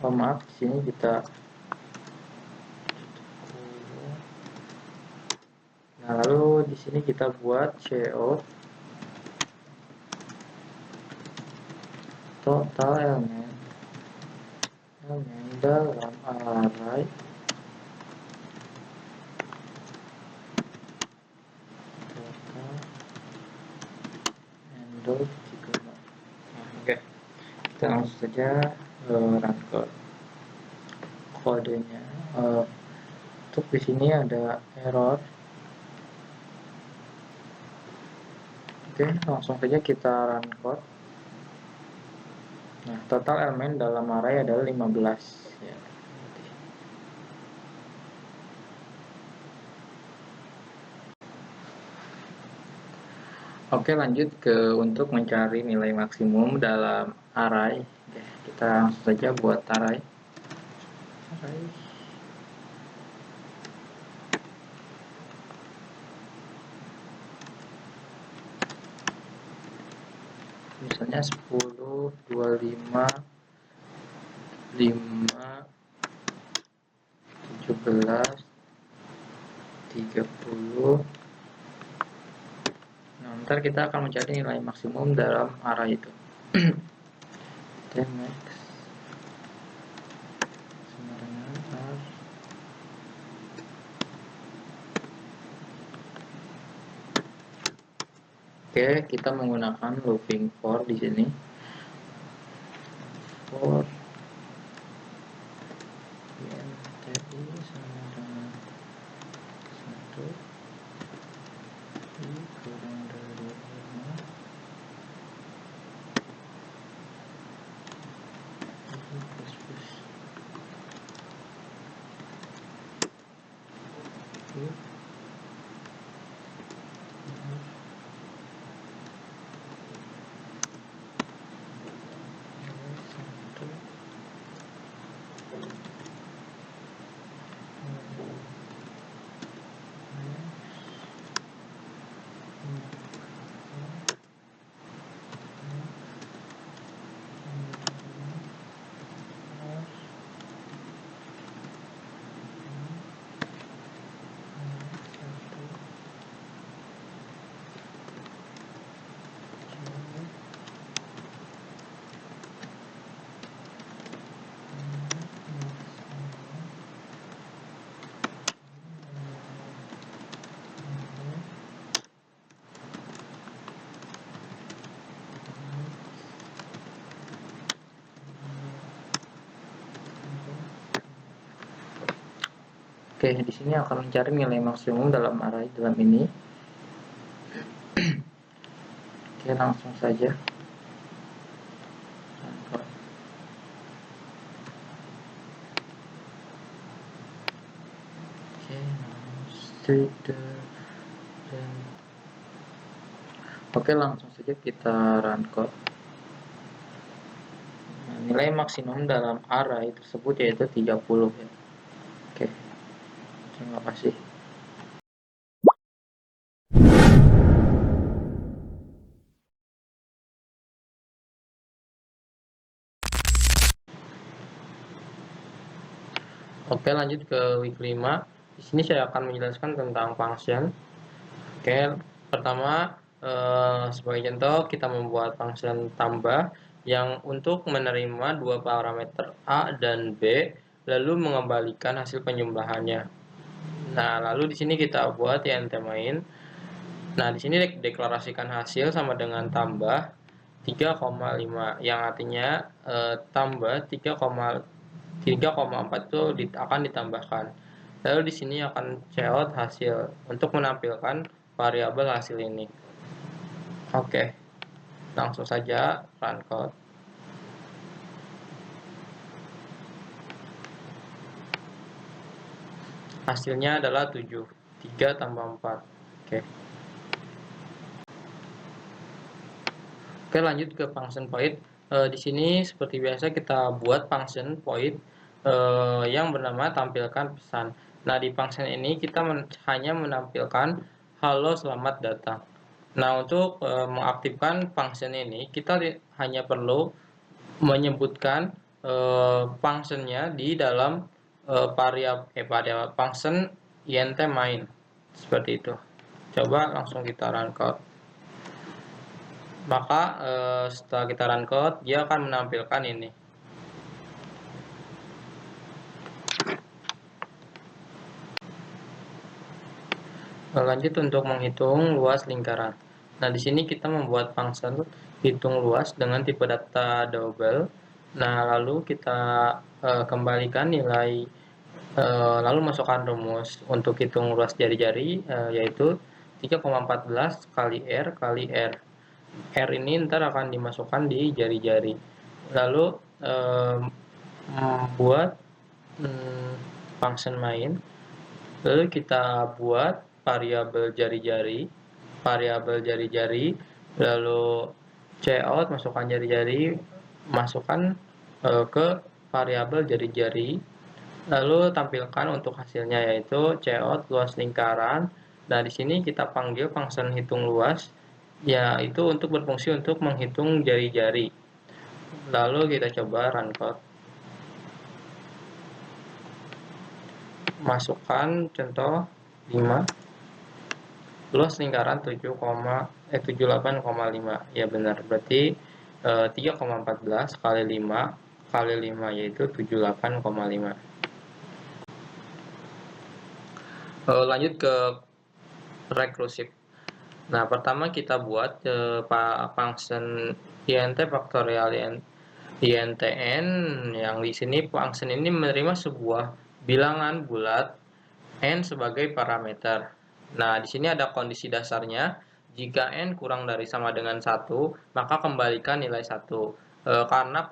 A: Maaf, di sini kita tutup kurung. Nah, lalu di sini kita buat CO total elemen dalam array total handle. Oke, kita langsung saja run code. Kodenya untuk di sini ada error. Oke, langsung saja kita run code. Nah, total elemen dalam array adalah 15 ya. Oke, lanjut ke untuk mencari nilai maksimum dalam array. Oke, kita langsung saja buat array. Misalnya 10, 25, 5, 17, 30. Nah, ntar kita akan mencari nilai maksimum dalam array itu. Max sama dengan R. Oke, kita menggunakan looping for di sini. For INTI sama dengan 1 I kurang dari 5 I plus I Oke, di sini akan mencari nilai maksimum dalam array dalam ini. Oke, langsung saja. Oke, langsung saja kita run code. Nah, nilai maksimum dalam array tersebut yaitu 30 ya. Oke, terima kasih. Oke, lanjut ke week 5. Di sini saya akan menjelaskan tentang function. Oke, pertama sebagai contoh kita membuat function tambah yang untuk menerima dua parameter A dan B lalu mengembalikan hasil penjumlahannya. Nah, lalu di sini kita buat int main. Nah, di sini deklarasikan hasil sama dengan tambah 3,5 yang artinya tambah 3,4 itu akan ditambahkan. Lalu di sini akan cout hasil untuk menampilkan variabel hasil ini. Oke, langsung saja run code. Hasilnya adalah 7, 3 tambah 4. Oke. Oke, lanjut ke function void. Di sini seperti biasa kita buat function void yang bernama tampilkan pesan. Nah, di function ini kita hanya menampilkan halo selamat datang. Nah, untuk mengaktifkan function ini kita hanya perlu menyebutkan functionnya di dalam variabel function int main seperti itu. Coba langsung kita run code. Maka setelah kita run code dia akan menampilkan ini. Lanjut untuk menghitung luas lingkaran. Nah, di sini kita membuat function hitung luas dengan tipe data double. Nah, lalu kita kembalikan nilai, lalu masukkan rumus untuk hitung luas jari-jari, yaitu 3,14 kali R kali R. R ini ntar akan dimasukkan di jari-jari. Lalu membuat function main. Lalu kita buat variabel jari-jari. variabel jari-jari, lalu cout masukkan jari-jari, masukkan ke variabel jari-jari, lalu tampilkan untuk hasilnya yaitu cout luas lingkaran. Nah, di sini kita panggil function hitung luas, yaitu untuk berfungsi untuk menghitung jari-jari. Lalu kita coba run code. Masukkan contoh 5. Luas lingkaran 78,5. Ya benar, berarti 3,14 kali 5 kali 5 yaitu 78,5. Lanjut ke recursive. Nah, pertama kita buat function int faktorial intn, yang di sini function ini menerima sebuah bilangan bulat n sebagai parameter. Nah, di sini ada kondisi dasarnya. Jika n kurang dari sama dengan 1, maka kembalikan nilai 1. Karena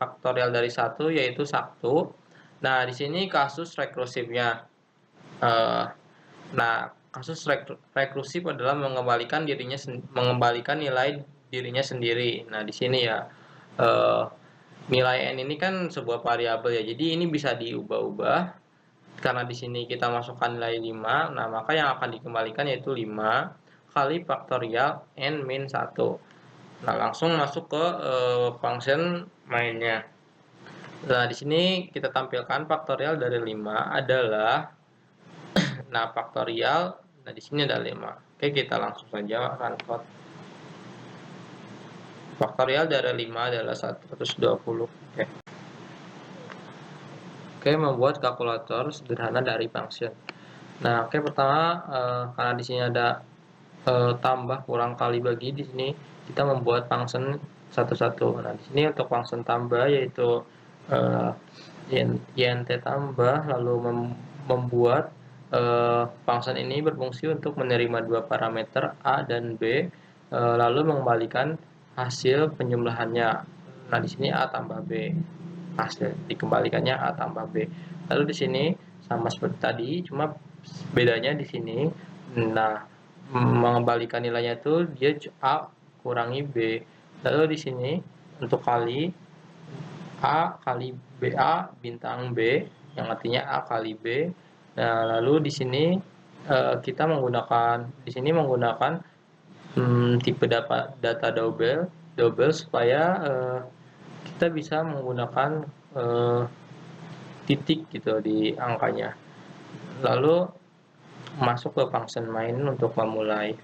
A: faktorial dari 1 yaitu 1. Nah, di sini kasus rekursifnya. Nah, kasus rekursif adalah mengembalikan nilai dirinya sendiri. Nah, di sini ya nilai n ini kan sebuah variabel ya. Jadi ini bisa diubah-ubah. Karena di sini kita masukkan nilai 5, nah maka yang akan dikembalikan yaitu 5 kali faktorial n min 1. Nah, langsung masuk ke function mainnya. Nah, di sini kita tampilkan faktorial dari 5 adalah nah faktorial, nah di sini ada 5. Oke, kita langsung saja run code. Faktorial dari 5 adalah 120. Oke, membuat kalkulator sederhana dari function. Nah, oke, pertama karena di sini ada tambah kurang kali bagi, di sini kita membuat function satu-satu. Nah, di sini untuk function tambah yaitu int tambah, lalu membuat function ini berfungsi untuk menerima dua parameter a dan b, lalu mengembalikan hasil penjumlahannya. Nah, di sini a tambah b, hasil dikembalikannya a tambah b. Lalu di sini sama seperti tadi, cuma bedanya di sini. Nah, mengembalikan nilainya itu dia a kurangi b. Lalu di sini untuk kali a kali b, a bintang b, yang artinya a kali b. Nah, lalu di sini kita menggunakan tipe data double supaya kita bisa menggunakan titik gitu di angkanya. Lalu masuk ke function main untuk memulai.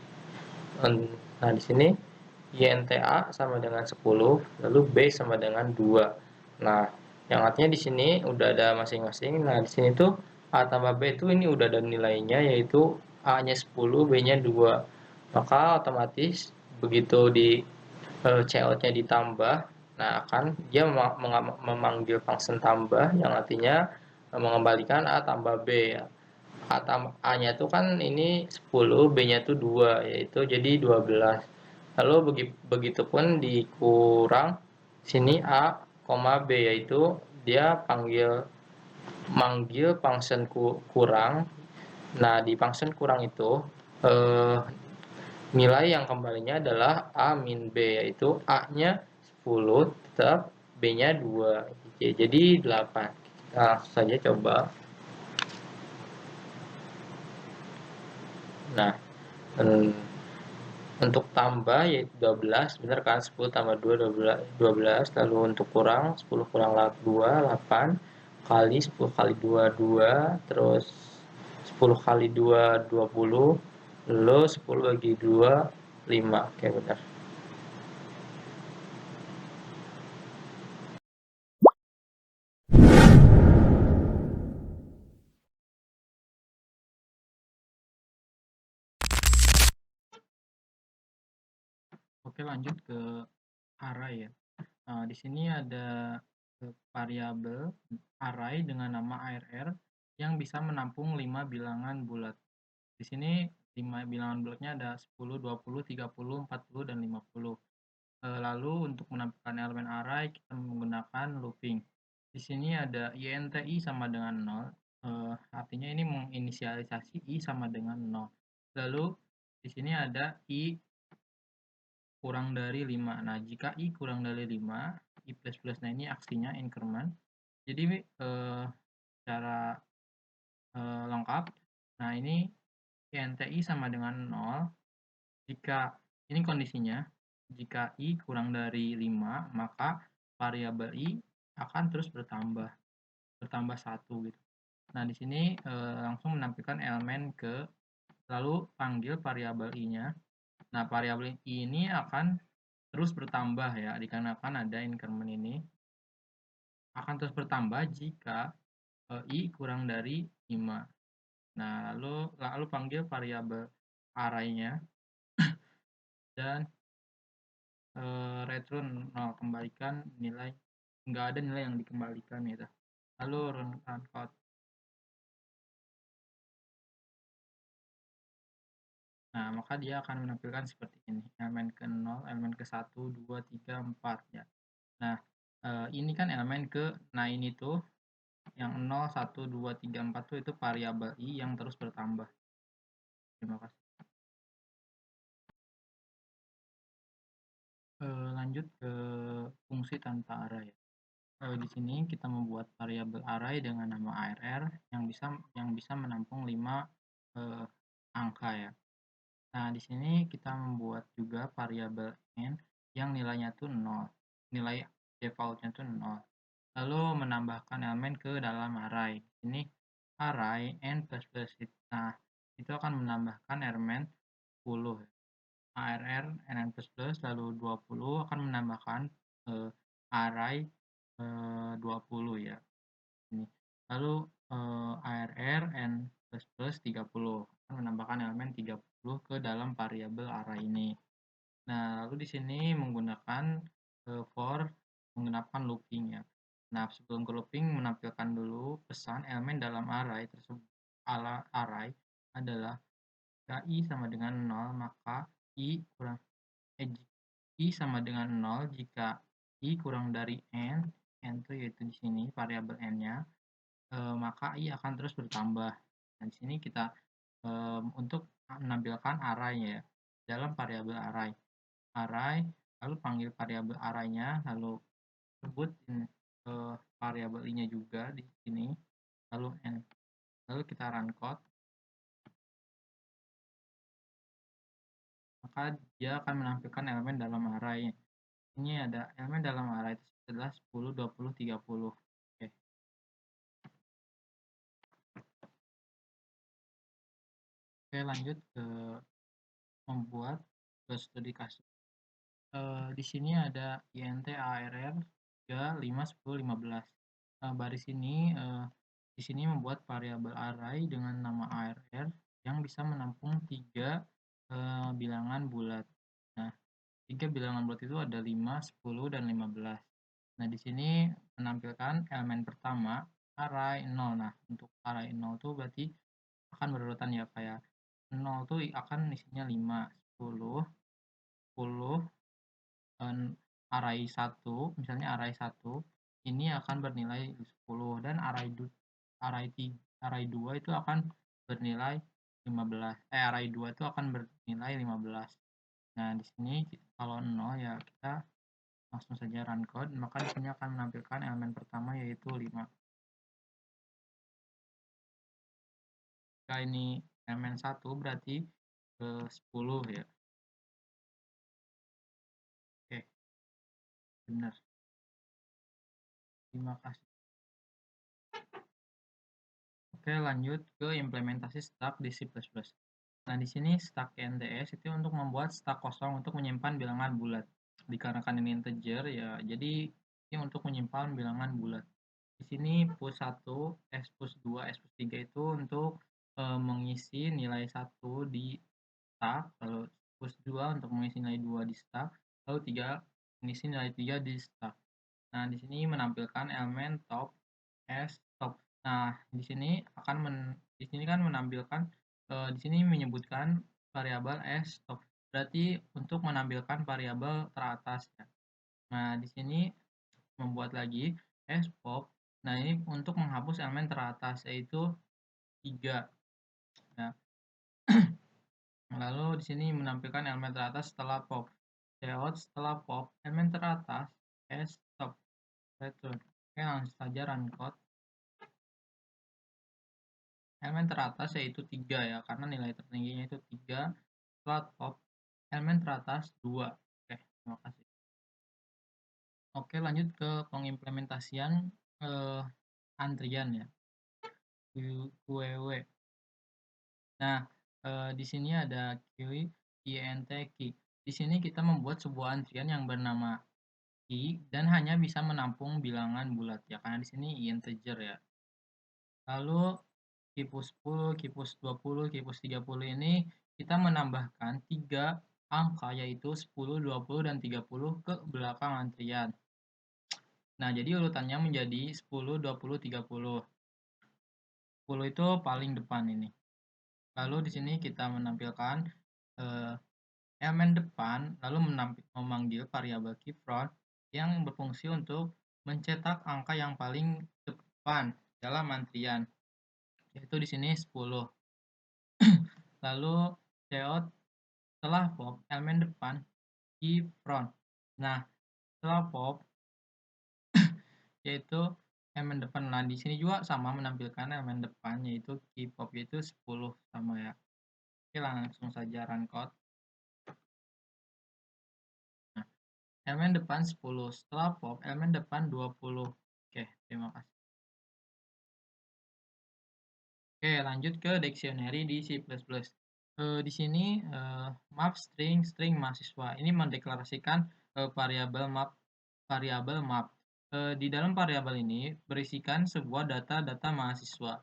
A: Nah, di sini INTA sama dengan 10, lalu B sama dengan 2. Nah, yang artinya di sini udah ada masing-masing. Nah, di sini tuh A tambah B itu ini udah ada nilainya, yaitu A-nya 10, B-nya 2. Maka otomatis begitu di COT-nya ditambah, nah akan dia memanggil function tambah yang artinya mengembalikan A tambah B. A-nya itu kan ini 10, B-nya itu 2, yaitu jadi 12. Lalu begitupun dikurang sini A, B, yaitu dia manggil function kurang. Nah, di function kurang itu nilai yang kembalinya adalah A min B, yaitu A-nya 10 tetap, B-nya 2. Jadi 8. Kita langsung saja coba. Nah, untuk tambah yaitu 12, benar kan? 10 tambah 2, 12. Lalu untuk kurang, 10 kurang 2, 8. Kali 10 kali 2, 2. Terus 10 kali 2, 20. Lalu 10 bagi 2, 5. Oke, benar. Oke, lanjut ke array ya. Nah, di sini ada variabel array dengan nama ARR yang bisa menampung 5 bilangan bulat. Di sini 5 bilangan bulatnya ada 10, 20, 30, 40, dan 50. Lalu untuk menampilkan elemen array kita menggunakan looping. Di sini ada int i sama dengan 0, artinya ini menginisialisasi i sama dengan 0. Lalu Di sini ada I kurang dari 5. Nah, jika I kurang dari 5, I++, nah ini aksinya increment. Jadi secara lengkap, nah ini INTI sama dengan 0 jika ini kondisinya, jika I kurang dari 5, maka variabel I akan terus bertambah 1 gitu. Nah, di sini langsung menampilkan elemen ke, lalu panggil variabel I-nya. Nah, variabel I ini akan terus bertambah ya, dikarenakan ada increment ini. Akan terus bertambah jika I kurang dari 5. Nah, lalu panggil variabel array-nya dan return 0, kembalikan nilai, nggak ada nilai yang dikembalikan gitu. Lalu run code. Nah, maka dia akan menampilkan seperti ini, elemen ke 0, elemen ke 1, 2, 3, 4 ya. Nah, ini kan elemen ke, nah ini tuh yang 0, 1, 2, 3, 4 tuh itu variabel I yang terus bertambah. Terima kasih. Lanjut ke fungsi tanpa array. Di sini kita membuat variabel array dengan nama arr yang bisa menampung 5 angka ya. Nah, di sini kita membuat juga variabel n yang nilainya tuh 0. Nilai defaultnya tuh 0. Lalu menambahkan elemen ke dalam array. Ini array n++. Nah, itu akan menambahkan elemen 10. ARR NN++ lalu 20 akan menambahkan array 20 ya. Ini. Lalu ARR N++ 30 akan menambahkan elemen 30 ke dalam variabel array ini. Nah, lalu di sini menggunakan for menggunakan looping ya. Nah, sebelum ke looping menampilkan dulu pesan elemen dalam array tersebut. Array adalah jika I sama dengan 0, maka I kurang I sama dengan 0 jika I kurang dari N itu yaitu di sini variabel N-nya, maka I akan terus bertambah. Nah, di sini kita untuk menampilkan array ya, dalam variabel array. Array, lalu panggil variabel array-nya, lalu sebut variabel I-nya juga di sini, lalu N. Lalu kita run code, maka dia akan menampilkan elemen dalam array. Ini ada elemen dalam array itu adalah 10, 20, 30. Oke. Oke, lanjut ke membuat studi kasus. Di sini ada int arr 3, 5, 10, 15. Baris ini di sini membuat variabel array dengan nama arr yang bisa menampung 3 bilangan bulat. Nah, 3 bilangan bulat itu ada 5, 10, dan 15. Nah, di sini menampilkan elemen pertama array 0. Nah, untuk array 0 itu berarti akan berurutan ya, kayak 0 tuh akan isinya 5, 10, 10, array 1, misalnya array 1 ini akan bernilai 10 dan array 2 itu akan bernilai 15. Array 2 itu akan bernilai 15. Nah, di sini kalau 0 ya kita langsung saja run code, maka di sini akan menampilkan elemen pertama yaitu 5. Jika ini elemen 1 berarti 10 ya. Oke, benar. Terima kasih. Oke, lanjut ke implementasi stack di C++. Nah, di sini stack NTS itu untuk membuat stack kosong untuk menyimpan bilangan bulat. Dikarenakan ini integer ya, jadi ini untuk menyimpan bilangan bulat. Di sini push 1, push 2, push 3 itu untuk mengisi nilai 1 di stack, lalu push 2 untuk mengisi nilai 2 di stack, lalu 3 mengisi nilai 3 di stack. Nah, di sini menampilkan elemen top top. Nah, di sini kan menampilkan di sini menyebutkan variabel top. Berarti untuk menampilkan variabel teratas ya. Nah, di sini membuat lagi pop. Nah, ini untuk menghapus elemen teratas yaitu 3. Nah, Lalu di sini menampilkan elemen teratas setelah pop. Layout setelah pop, elemen teratas, stop, return. Oke, langsung saja run code. Elemen teratas yaitu 3 ya, karena nilai tertingginya itu 3. Setelah pop, elemen teratas 2. Oke, terima kasih. Oke, lanjut ke pengimplementasian antrian ya. QEW. Nah, di sini ada key, int key. Di sini kita membuat sebuah antrian yang bernama key dan hanya bisa menampung bilangan bulat ya, karena di sini integer ya. Lalu kipus 10, kipus 20, kipus 30 ini kita menambahkan 3 angka yaitu 10, 20, dan 30 ke belakang antrian. Nah, jadi urutannya menjadi 10, 20, 30. 10 itu paling depan ini. Lalu di sini kita menampilkan elemen depan, lalu memanggil variabel keyFront yang berfungsi untuk mencetak angka yang paling depan dalam antrian, yaitu di sini 10. Lalu cout setelah pop elemen depan keyFront. Nah, setelah pop yaitu elemen depan. Nah, di sini juga sama menampilkan elemen depan yaitu keyPop yaitu 10 sama ya. Oke, langsung saja run code. Nah, elemen depan 10, setelah pop elemen depan 20. Oke, terima kasih. Oke, lanjut ke dictionary di C++. Di sini map string mahasiswa ini mendeklarasikan variabel map. Di dalam variabel ini berisikan sebuah data mahasiswa.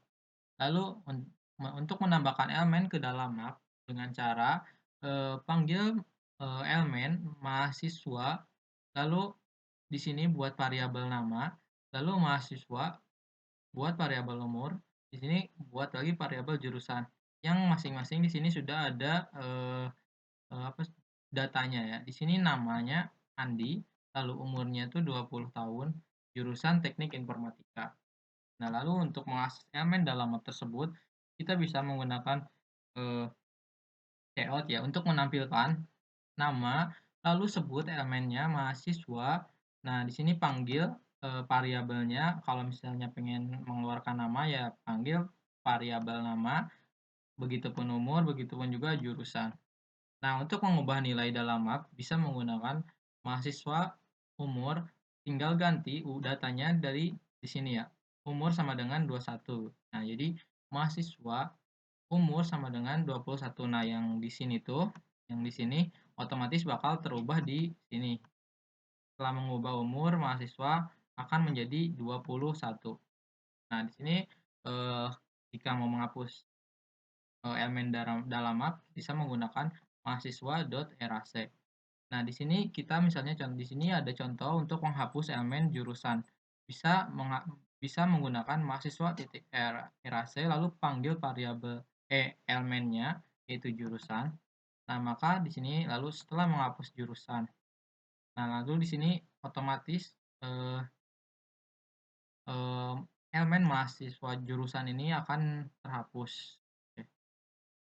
A: Lalu untuk menambahkan elemen ke dalam map dengan cara panggil elemen mahasiswa, lalu di sini buat variabel nama, lalu mahasiswa buat variabel umur, di sini buat lagi variabel jurusan. Yang masing-masing di sini sudah ada apa datanya ya. Di sini namanya Andi, lalu umurnya itu 20 tahun, jurusan Teknik Informatika. Nah, lalu untuk mengakses elemen dalam map tersebut, kita bisa menggunakan cout ya untuk menampilkan nama, lalu sebut elemennya mahasiswa. Nah, di sini panggil variabelnya. Kalau misalnya pengen mengeluarkan nama ya panggil variabel nama, begitupun umur, begitupun juga jurusan. Nah, untuk mengubah nilai dalam map bisa menggunakan mahasiswa umur, tinggal ganti datanya dari di sini ya. Umur sama dengan 21. Nah, jadi mahasiswa umur sama dengan 21. Nah, yang di sini tuh, yang di sini otomatis bakal terubah di sini. Setelah mengubah umur mahasiswa akan menjadi 21. Nah, di sini jika mau menghapus elemen dalam map bisa menggunakan mahasiswa.erase. Nah, di sini kita misalnya di sini ada contoh untuk menghapus elemen jurusan. Bisa menggunakan mahasiswa titik erase lalu panggil variabel elemennya yaitu jurusan. Nah, maka di sini lalu setelah menghapus jurusan. Nah, lalu di sini otomatis eh, elemen mahasiswa jurusan ini akan terhapus. Oke.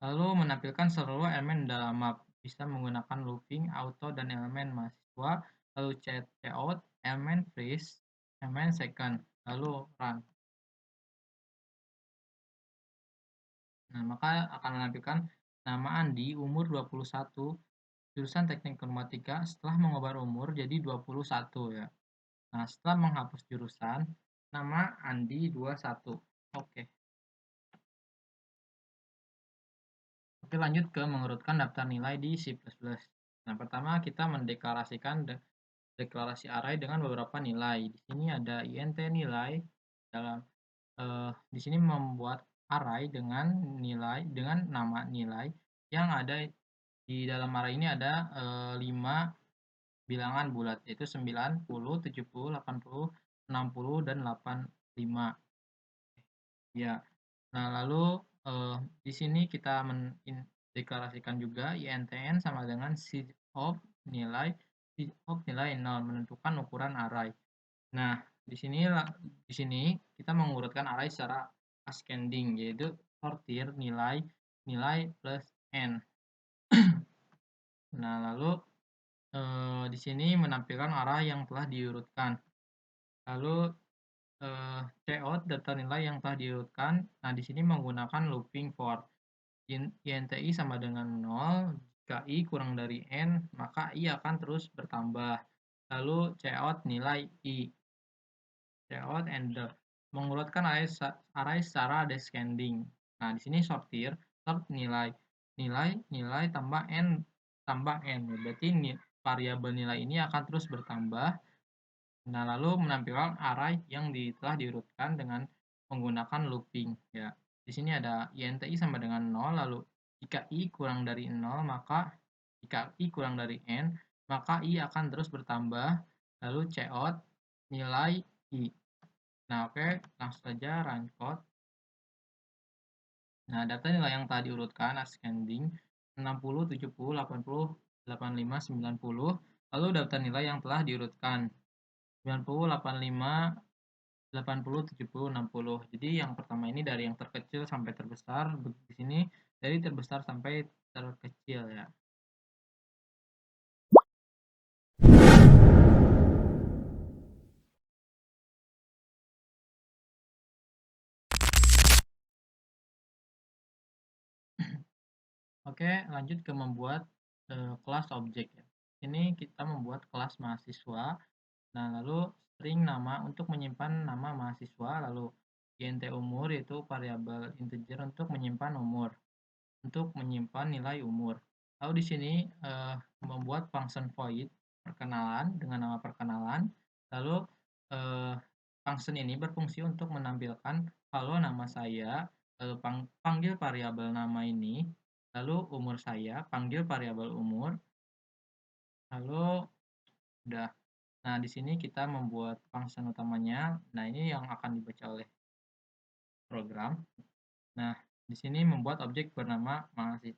A: Lalu menampilkan seluruh elemen dalam map. Bisa menggunakan looping, auto, dan elemen mahasiswa. Lalu cout, elemen freeze, elemen second. Lalu run. Nah, maka akan menampilkan nama Andi, umur 21, jurusan Teknik Informatika, setelah mengubah umur jadi 21 ya. Nah, setelah menghapus jurusan, nama Andi 21. Oke. Oke, lanjut ke mengurutkan daftar nilai di C++. Nah, pertama kita mendeklarasikan deklarasi array dengan beberapa nilai. Di sini ada int nilai dalam di sini membuat array dengan nama nilai yang ada di dalam array ini ada 5 bilangan bulat yaitu 90, 70, 80, 60 dan 85. Ya. Nah, lalu di sini kita mendeklarasikan juga intn sama dengan seed of nilai 0 menentukan ukuran array. Nah, di sini kita mengurutkan array secara ascending yaitu sortir nilai plus n. Nah, lalu di sini menampilkan arah yang telah diurutkan. Lalu cout data nilai yang telah diurutkan. Nah, di sini menggunakan looping for. INTI sama dengan 0, jika I kurang dari N, maka I akan terus bertambah. Lalu cout nilai I. Cout ender. Mengurutkan array secara descending. Nah, di sini sortir, sort nilai. Nilai tambah N tambah N. Berarti variabel nilai ini akan terus bertambah. Nah, lalu menampilkan array yang telah diurutkan dengan menggunakan looping. Ya, di sini ada INTI sama dengan 0, lalu jika I kurang dari 0, maka jika I kurang dari N, maka I akan terus bertambah, lalu cout nilai I. Nah, oke, langsung saja run code. Nah, data nilai yang tadi diurutkan ascending 60, 70, 80, 85, 90. Lalu daftar nilai yang telah diurutkan 90, 85, 80, 70, 60. Jadi yang pertama ini dari yang terkecil sampai terbesar, di sini dari terbesar sampai terkecil ya. Oke, lanjut ke membuat kelas objek ya. Ini kita membuat kelas mahasiswa. Nah, lalu string nama untuk menyimpan nama mahasiswa, lalu int umur yaitu variabel integer untuk menyimpan umur, untuk menyimpan nilai umur. Lalu di sini membuat function void perkenalan dengan nama perkenalan. Lalu function ini berfungsi untuk menampilkan kalau nama saya panggil variabel nama ini, lalu umur saya panggil variabel umur, lalu udah. Nah, di sini kita membuat function utamanya. Nah, ini yang akan dibaca oleh program. Nah, di sini membuat objek bernama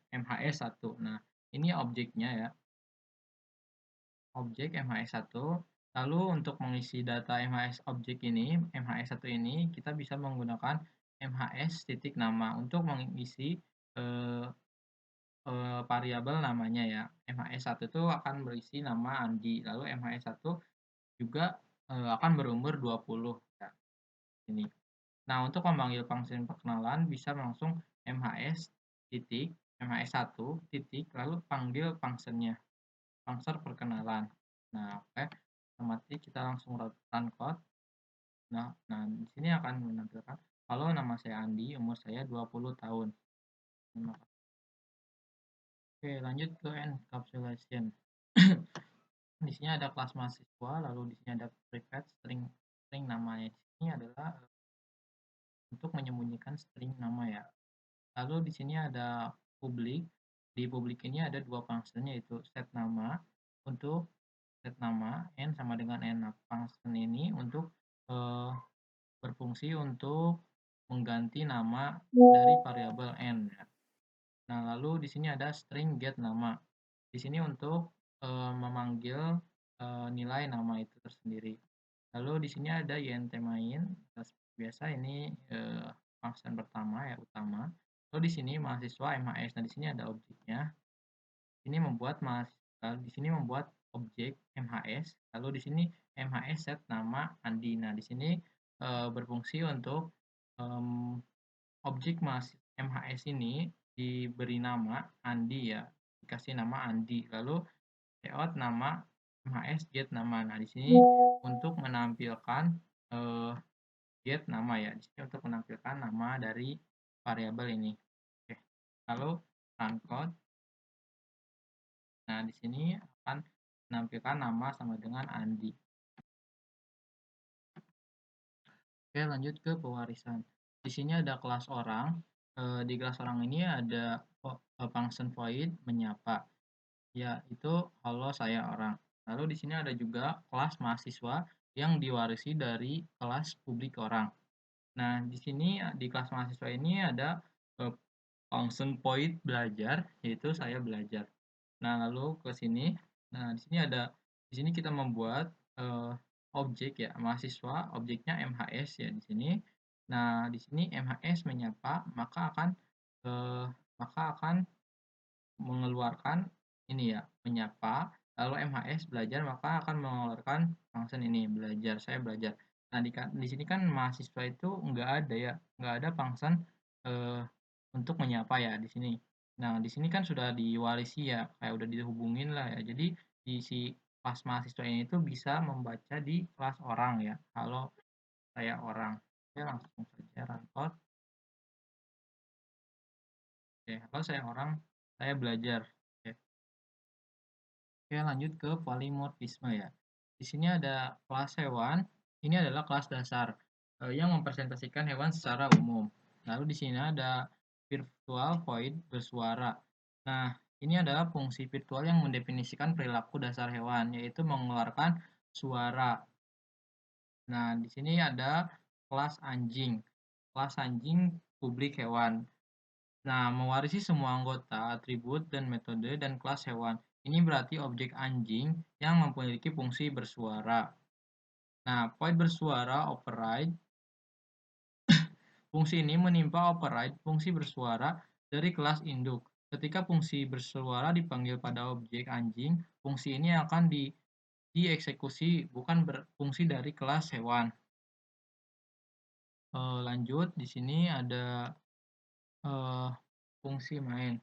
A: MHS1. Nah, ini objeknya ya. Objek MHS1. Lalu untuk mengisi data MHS objek ini, MHS1 ini, kita bisa menggunakan MHS titik nama untuk mengisi eh, variabel namanya ya. MHS1 itu akan berisi nama Andi. Lalu MHS1 juga akan berumur 20 ya. Ini. Nah, untuk memanggil function perkenalan bisa langsung MHS titik MHS1 titik lalu panggil functionnya, function perkenalan. Nah, oke. Otomatis kita langsung run code. Nah, di sini akan menampilkan kalau nama saya Andi, umur saya 20 tahun. Oke, lanjut ke encapsulation. Di sini ada kelas mahasiswa, lalu di sini ada private string namanya. Di sini adalah untuk menyembunyikan string nama ya. Lalu di sini ada publik. Di publik ini ada dua function yaitu set nama untuk set nama n sama dengan n. Nah, function ini untuk berfungsi untuk mengganti nama dari variabel n ya. Nah, lalu di sini ada string get nama. Di sini untuk memanggil nilai nama itu tersendiri. Lalu di sini ada int main. Biasa ini function pertama ya utama. Lalu di sini mahasiswa MHS. Nah, di sini ada objeknya. Ini membuat di sini membuat objek MHS. Lalu di sini MHS set nama Andi. Nah, di sini berfungsi untuk objek MHS ini diberi nama Andi ya. Dikasih nama Andi. Lalu layout nama MHS get nama. Nah, di sini untuk menampilkan get nama ya. Di sini untuk menampilkan nama dari variabel ini. Oke. Lalu run code. Nah, di sini akan menampilkan nama sama dengan Andi. Oke, lanjut ke pewarisan. Di sini ada kelas orang. Di kelas orang ini ada function void menyapa. Ya, itu halo saya orang. Lalu di sini ada juga kelas mahasiswa yang diwarisi dari kelas publik orang. Nah, di sini di kelas mahasiswa ini ada function void belajar, yaitu saya belajar. Nah, lalu ke sini. Nah, di sini kita membuat objek ya, mahasiswa, objeknya MHS ya di sini. Nah, di sini MHS menyapa, maka akan mengeluarkan ini ya, menyapa, lalu MHS belajar maka akan mengeluarkan function ini, belajar, saya belajar. Nah, di sini kan mahasiswa itu nggak ada ya, nggak ada function, eee, untuk menyapa ya di sini. Nah, di sini kan sudah diwarisi ya, kayak udah dihubungin lah ya. Jadi di si kelas mahasiswa ini tuh bisa membaca di kelas orang ya, kalau saya orang. Oke, langsung saja run code. Oke, halo saya orang, saya belajar. Oke. Oke, lanjut ke polimorfisme ya. Di sini ada kelas hewan, ini adalah kelas dasar yang mempresentasikan hewan secara umum. Lalu di sini ada virtual void bersuara. Nah, ini adalah fungsi virtual yang mendefinisikan perilaku dasar hewan, yaitu mengeluarkan suara. Nah, di sini ada kelas anjing. Kelas anjing publik hewan. Nah, mewarisi semua anggota, atribut, dan metode dan kelas hewan. Ini berarti objek anjing yang memiliki fungsi bersuara. Nah, void bersuara override. Fungsi ini menimpa override fungsi bersuara dari kelas induk. Ketika fungsi bersuara dipanggil pada objek anjing, fungsi ini akan dieksekusi bukan berfungsi dari kelas hewan. Lanjut, di sini ada fungsi main.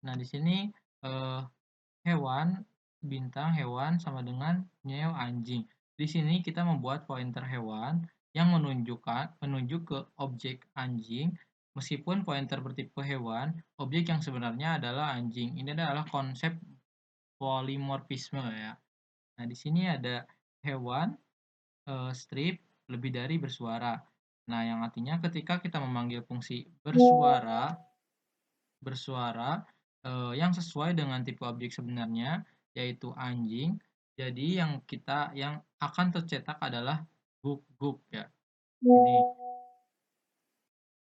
A: Nah, di sini eh, hewan, bintang hewan sama dengan neo anjing. Di sini kita membuat pointer hewan yang menunjuk ke objek anjing, meskipun pointer bertipe hewan, objek yang sebenarnya adalah anjing. Ini adalah konsep polimorfisme ya. Nah, di sini ada hewan strip lebih dari bersuara. Nah, yang artinya ketika kita memanggil fungsi bersuara, bersuara, yang sesuai dengan tipe objek sebenarnya, yaitu anjing. Jadi yang akan tercetak adalah guk-guk ya, ini.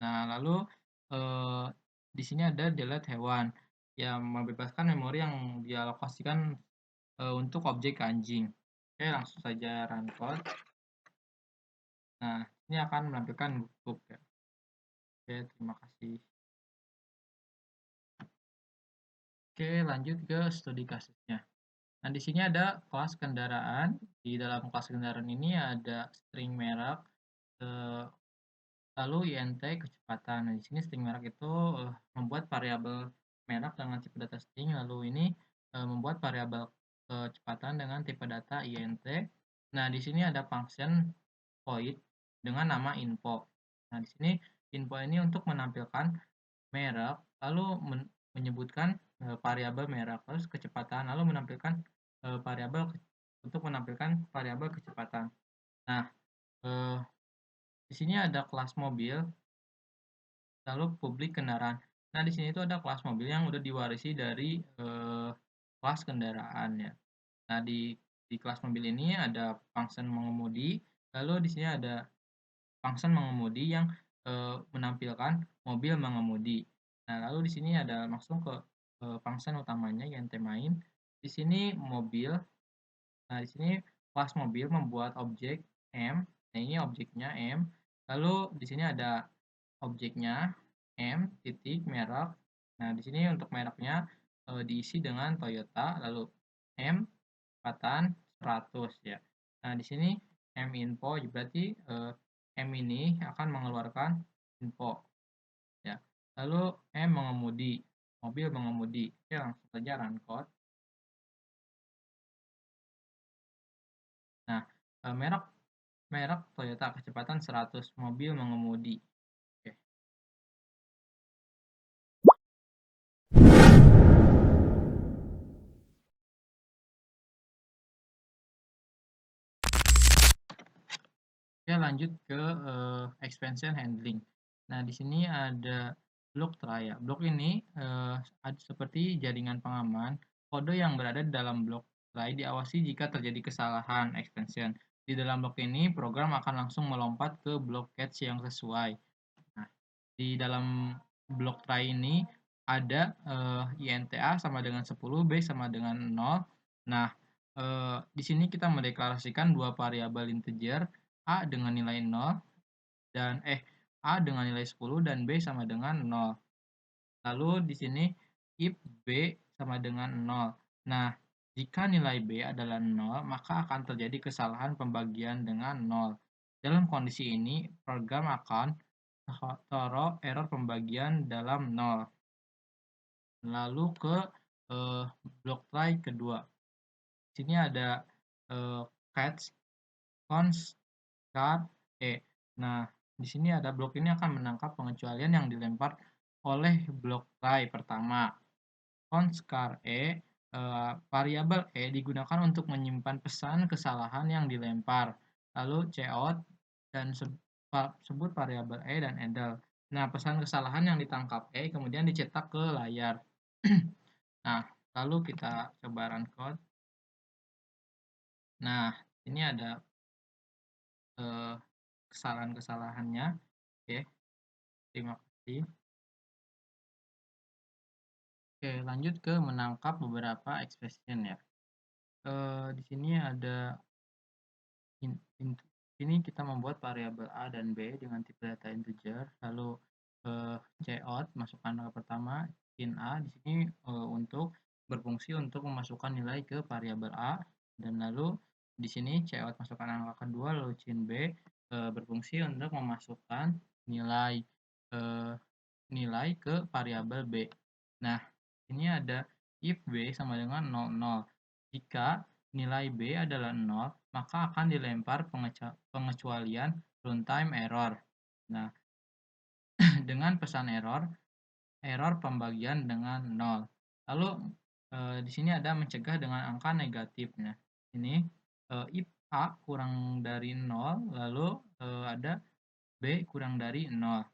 A: Nah, lalu, eee, di sini ada delete hewan, yang membebaskan memori yang dialokasikan, untuk objek anjing. Oke, langsung saja run code. Nah, ini akan menampilkan guk-guk ya. Oke, terima kasih. Oke, lanjut ke studi kasusnya. Nah, di sini ada kelas kendaraan. Di dalam kelas kendaraan ini ada string merek, eee, lalu INT kecepatan. Nah, di sini string merek itu, membuat variabel merek dengan tipe data string, lalu ini, membuat variabel kecepatan dengan tipe data INT. Nah, di sini ada function void dengan nama info. Nah, di sini info ini untuk menampilkan merek, lalu menyebutkan, variabel merek, terus kecepatan, lalu menampilkan, variabel untuk menampilkan variabel kecepatan. Nah, eee, di sini ada kelas mobil, lalu publik kendaraan. Nah, di sini itu ada kelas mobil yang udah diwarisi dari, kelas kendaraan ya. Nah, di kelas mobil ini ada function mengemudi, lalu di sini ada function mengemudi yang, menampilkan mobil mengemudi. Nah, lalu di sini ada langsung ke, function utamanya yang main. Di sini mobil, nah di sini kelas mobil membuat objek M, nah ini objeknya M, lalu di sini ada objeknya M titik merek. Nah, di sini untuk mereknya, diisi dengan Toyota, lalu M kecepatan 100 ya. Nah, di sini M info berarti, M ini akan mengeluarkan info ya. Lalu M mengemudi, mobil mengemudi. Oke, langsung saja run code. Nah, merek merek Toyota kecepatan 100, mobil mengemudi. Oke. Oke, lanjut ke, expansion handling. Nah, di sini ada blok try ya. Blok ini, seperti jaringan pengaman, kode yang berada di dalam blok try diawasi jika terjadi kesalahan expansion. Di dalam blok ini, program akan langsung melompat ke blok catch yang sesuai. Nah, di dalam blok try ini ada, INTA sama dengan 10, B sama dengan 0. Nah, di sini kita mendeklarasikan dua variabel integer, A dengan nilai 0 dan A dengan nilai 10 dan B sama dengan 0. Lalu di sini if B sama dengan 0. Nah, jika nilai B adalah 0, maka akan terjadi kesalahan pembagian dengan 0. Dalam kondisi ini, program akan taruh error pembagian dalam 0. Lalu ke blok try kedua. Di sini ada catch const char E. Nah, di sini ada blok ini akan menangkap pengecualian yang dilempar oleh blok try pertama. Const char E, variabel E digunakan untuk menyimpan pesan kesalahan yang dilempar. Lalu cout dan sebut variabel E dan idle. Nah, pesan kesalahan yang ditangkap E kemudian dicetak ke layar. Nah, lalu kita coba run code. Nah, ini ada kesalahan-kesalahannya. Oke, terima kasih. Oke, lanjut ke menangkap beberapa expression ya. Di sini ada ini kita membuat variabel A dan B dengan tipe data integer, lalu cout masukkan angka pertama, in A di sini untuk berfungsi untuk memasukkan nilai ke variabel A, dan lalu di sini cout masukkan angka kedua, lalu cin B berfungsi untuk memasukkan nilai nilai ke variabel B. Nah, ini ada if B sama dengan 00. Jika nilai B adalah 0, maka akan dilempar pengecualian runtime error. Nah, dengan pesan error pembagian dengan 0. Lalu di sini ada mencegah dengan angka negatif. Nah, ini if A kurang dari 0, lalu ada B kurang dari 0.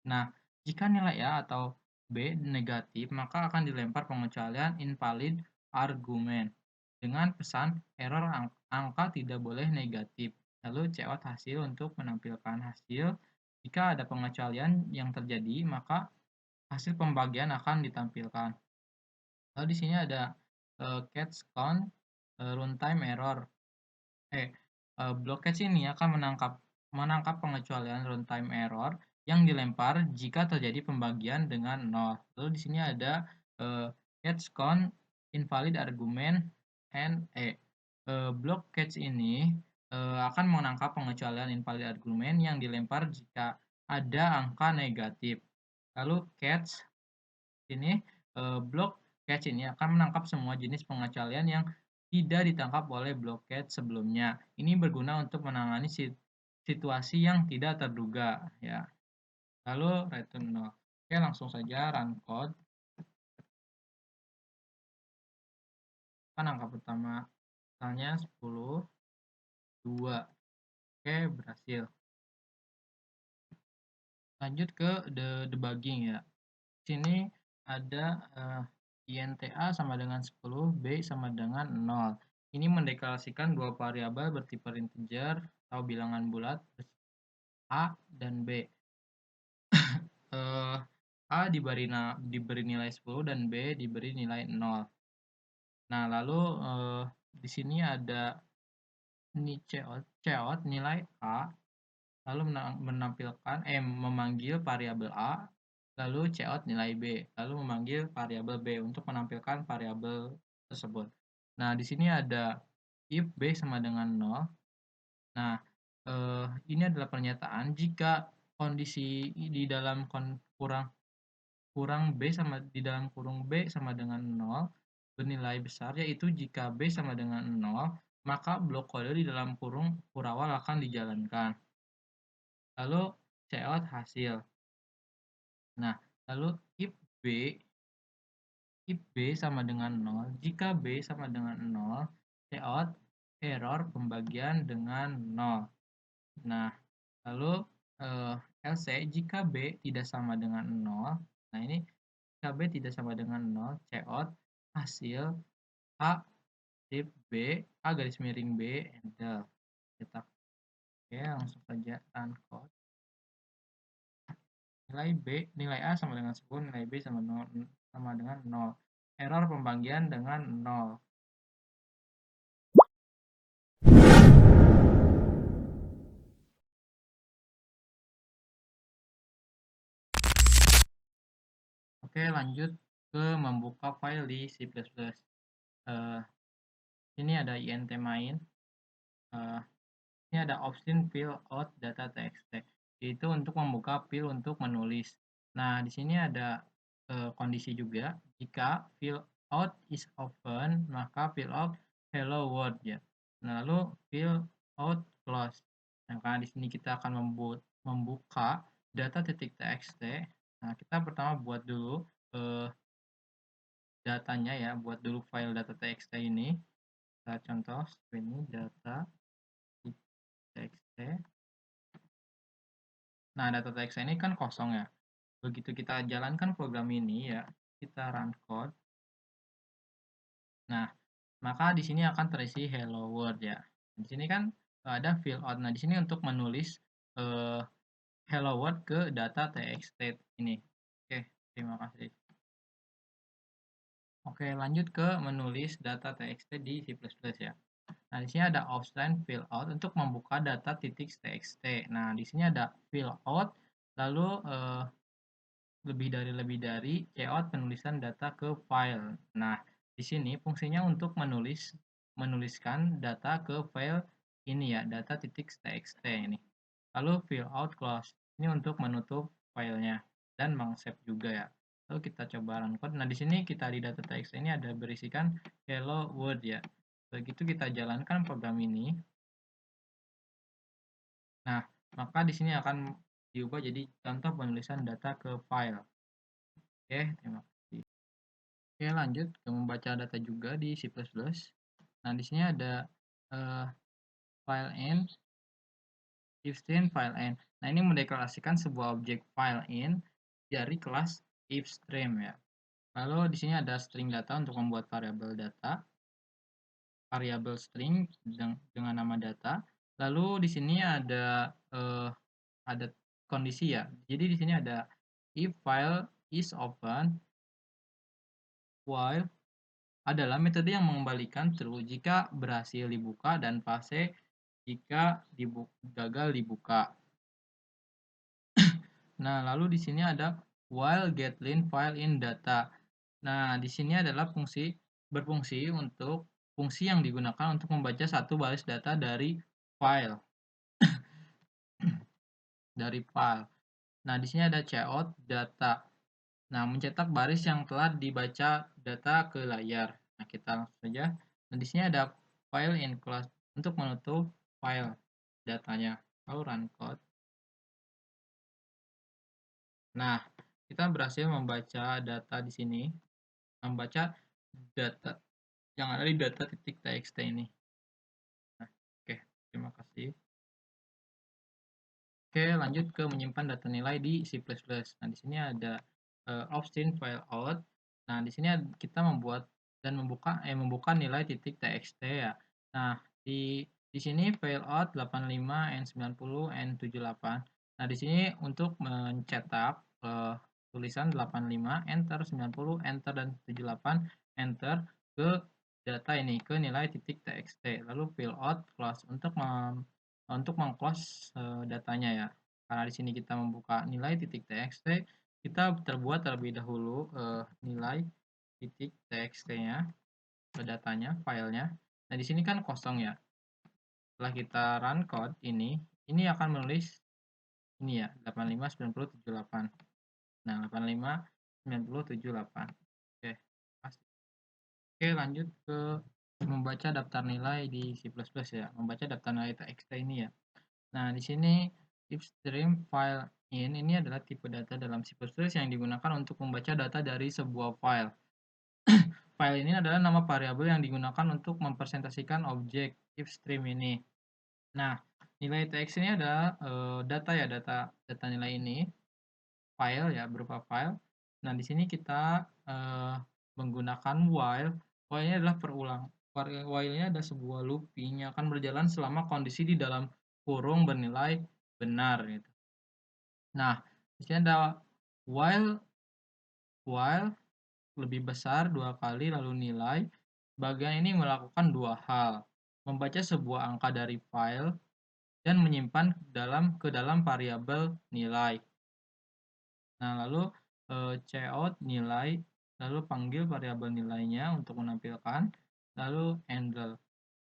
A: Nah, jika nilai A atau B negatif, maka akan dilempar pengecualian invalid argument dengan pesan error angka tidak boleh negatif. Lalu cout hasil untuk menampilkan hasil. Jika ada pengecualian yang terjadi, maka hasil pembagian akan ditampilkan. Lalu di sini ada catch count runtime error. Blockage ini akan menangkap pengecualian runtime error yang dilempar jika terjadi pembagian dengan 0. Lalu di sini ada catch count invalid argument and block catch ini akan menangkap pengecualian invalid argument yang dilempar jika ada angka negatif. Lalu catch ini block catch ini akan menangkap semua jenis pengecualian yang tidak ditangkap oleh blockade sebelumnya. Ini berguna untuk menangani situasi yang tidak terduga ya. Lalu return 0. Oke, langsung saja run code. Kan angka pertama misalnya 10, 2. Oke, berhasil. Lanjut ke debugging ya. Sini ada INTA sama dengan 10, B sama dengan 0. Ini mendeklarasikan dua variabel bertipe integer atau bilangan bulat A dan B. A diberi nilai 10 dan B diberi nilai 0. Nah, lalu di sini ada ini cout nilai A, lalu memanggil variabel A, lalu cout nilai B, lalu memanggil variabel B untuk menampilkan variabel tersebut. Nah, di sini ada if B sama dengan 0. Nah, ini adalah pernyataan jika kondisi di dalam kurang B sama di dalam kurung B sama dengan 0 bernilai besar, yaitu jika B sama dengan 0, maka blok kode di dalam kurung kurawal akan dijalankan. Lalu cout hasil. Nah, lalu if B sama dengan 0, jika B sama dengan 0, cout error pembagian dengan 0. Nah, lalu else jika B tidak sama dengan 0, nah ini jika B tidak sama dengan 0, cout hasil A shift B, A garis miring B, enter. Cetak. Oke, langsung saja run code. Nilai A sama dengan 10, nilai B sama dengan 0. Error pembagian dengan 0. Oke, lanjut ke membuka file di C++. Ini ada int main. Ini ada option fill out data txt, yaitu untuk membuka fill untuk menulis. Nah, di sini ada kondisi juga, jika fill out is open, maka fill out hello world ya. Nah, lalu fill out close. Nah, karena di sini kita akan membuka data.txt. Nah, kita pertama buat dulu datanya ya, buat dulu file data.txt ini. Kita contoh ini data.txt. Nah, data.txt ini kan kosong ya. Begitu kita jalankan program ini ya, kita run code. Nah, maka di sini akan terisi hello world ya. Di sini kan ada fill out. Nah, di sini untuk menulis hello world ke data.txt ini. Oke, terima kasih. Oke, lanjut ke menulis data.txt di C++ ya. Nah, di sini ada option fill out untuk membuka data.txt. Nah, di sini ada fill out, lalu lebih dari cout penulisan data ke file. Nah, di sini fungsinya untuk menuliskan data ke file ini ya, data.txt ini. Lalu fill out close. Ini untuk menutup filenya dan mengsave juga ya. Lalu kita coba run code. Nah, di sini kita di data.txt ini ada berisikan hello world ya. Begitu kita jalankan program ini. Nah, maka di sini akan diubah jadi contoh penulisan data ke file. Oke, terima kasih. Oke, lanjut ke membaca data juga di C++. Nah, di sini ada file in, ifstream file in. Nah, ini mendeklarasikan sebuah objek file in dari kelas ifstream ya. Lalu di sini ada string data untuk membuat variabel data, variabel string dengan nama data. Lalu di sini ada kondisi ya. Jadi di sini ada if file is open while adalah metode yang mengembalikan true jika berhasil dibuka dan false jika gagal dibuka. Nah, lalu di sini ada while getLine file in data. Nah, di sini adalah fungsi yang digunakan untuk membaca satu baris data dari file. Nah, di sini ada cout data. Nah, mencetak baris yang telah dibaca data ke layar. Nah, kita langsung saja. Nah, di sini ada file in class untuk menutup file datanya. Lalu run code. Nah, kita berhasil membaca data di sini, membaca data yang ada di data.txt ini. Nah, oke, terima kasih. Oke, lanjut ke menyimpan data nilai di C++. Nah, di sini ada option file out. Nah, di sini kita membuka nilai .txt ya. Nah, di sini file out 85 N90 N78. Nah, di sini untuk mencetak tulisan 85 enter, 90 enter, dan 78 enter ke data ini, ke nilai .txt. Lalu fill out close untuk mengclose datanya ya. Karena di sini kita membuka nilai .txt, kita terbuat terlebih dahulu nilai .txt-nya, datanya, filenya. Nah, di sini kan kosong ya. Setelah kita run code ini akan menulis ini ya, 859078. Nah, 859078. Oke, pasti. Oke, lanjut ke membaca daftar nilai di C++ ya. Membaca daftar nilai txt ini ya. Nah, di sini ifstream file in ini adalah tipe data dalam C++ yang digunakan untuk membaca data dari sebuah file. File ini adalah nama variabel yang digunakan untuk mempresentasikan objek ifstream ini. Nah, nilai txt ini adalah data ya, data nilai ini, file ya, berupa file. Nah, di sini kita menggunakan while. While ini adalah while-nya ada sebuah looping yang akan berjalan selama kondisi di dalam kurung bernilai benar gitu. Nah, di sini ada while lebih besar 2 kali lalu nilai. Bagian ini melakukan dua hal, membaca sebuah angka dari file dan menyimpan ke dalam variabel nilai. Nah, lalu cout nilai lalu panggil variabel nilainya untuk menampilkan, lalu handle.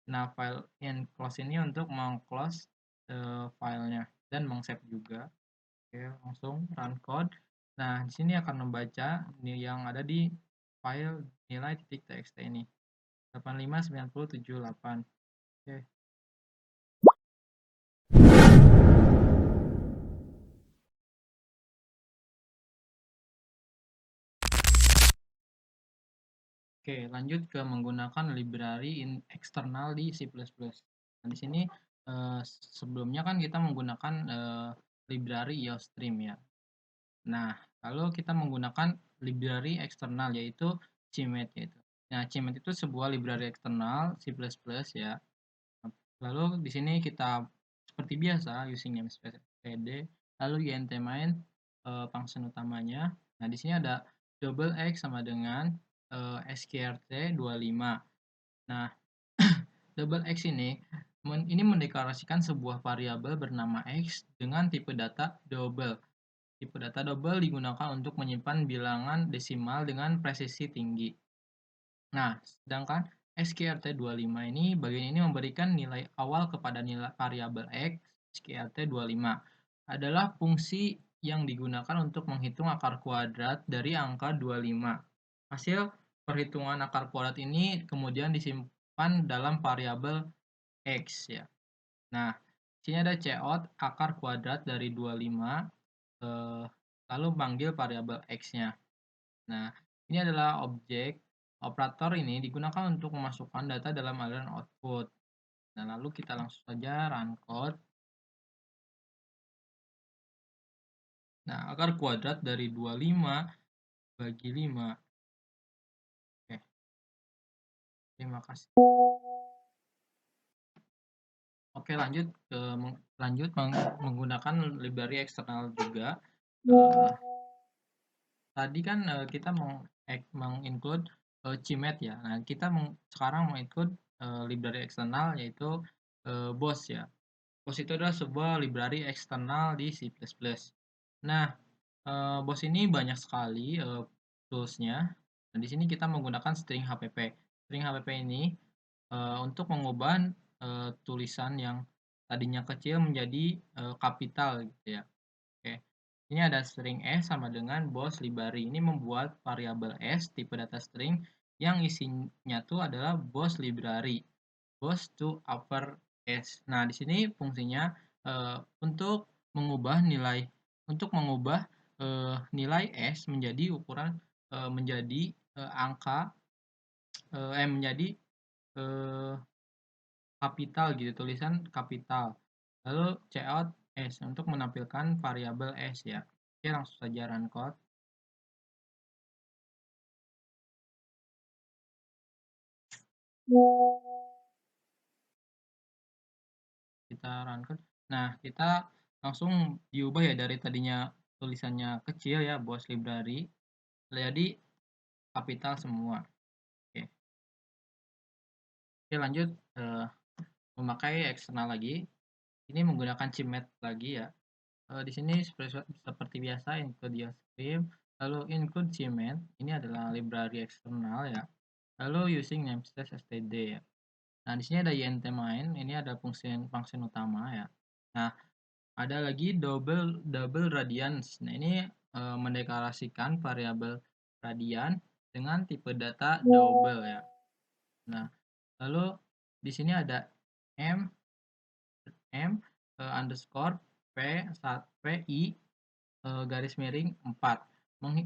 A: Nah, file enclose ini untuk meng-close filenya dan meng-save juga. Oke, langsung run code. Nah, di sini akan membaca yang ada di file nilai.txt ini. 859078. Oke. Oke, lanjut ke menggunakan library eksternal di C++. Nah, di sini sebelumnya kan kita menggunakan library IOStream ya. Nah, lalu kita menggunakan library eksternal yaitu CMake yaitu. Nah, CMake itu sebuah library eksternal C++ ya. Lalu di sini kita seperti biasa using namespace std, lalu int main function utamanya. Nah, di sini ada double x sama dengan sqrt25. Nah, double x ini mendeklarasikan sebuah variabel bernama x dengan tipe data double. Tipe data double digunakan untuk menyimpan bilangan desimal dengan presisi tinggi. Nah, sedangkan sqrt25 ini bagian ini memberikan nilai awal kepada nilai variabel x. sqrt25 adalah fungsi yang digunakan untuk menghitung akar kuadrat dari angka 25. Hasil perhitungan akar kuadrat ini kemudian disimpan dalam variabel x ya. Nah, sini ada cout akar kuadrat dari 25 lalu panggil variabel x-nya. Nah, ini adalah objek. Operator ini digunakan untuk memasukkan data dalam aliran output. Nah, lalu kita langsung saja run code. Nah, akar kuadrat dari 25 bagi 5. Oke, terima kasih. Oke, lanjut menggunakan library eksternal juga. Tadi kan kita menginclude CMake ya. Nah, kita sekarang menginclude library eksternal yaitu BOSS ya. BOSS itu adalah sebuah library eksternal di C++. Nah, BOSS ini banyak sekali tools-nya. Nah, di sini kita menggunakan string HPP. String HPP ini untuk mengubah tulisan yang tadinya kecil menjadi kapital gitu ya. Oke. Ini ada string s sama dengan BOSS library. Ini membuat variabel s tipe data string yang isinya tuh adalah BOSS library. BOSS to upper s. Nah, di sini fungsinya untuk mengubah nilai nilai s menjadi ukuran menjadi angka menjadi kapital gitu, tulisan kapital. Lalu cout s untuk menampilkan variabel s ya. Oke, langsung saja run code. Kita run code. Nah, kita langsung diubah ya dari tadinya tulisannya kecil ya, BOSS library, jadi kapital semua. Oke. Oke, lanjut memakai eksternal lagi. Ini menggunakan CMake lagi ya. Di sini seperti biasa include IOStream, lalu include CMake. Ini adalah library eksternal ya. Lalu using namespace std ya. Nah, di sini ada int main, ini ada function utama ya. Nah, ada lagi double radians. Nah, ini mendeklarasikan variabel radian dengan tipe data double ya. Nah, lalu di sini ada m underscore pi garis miring 4,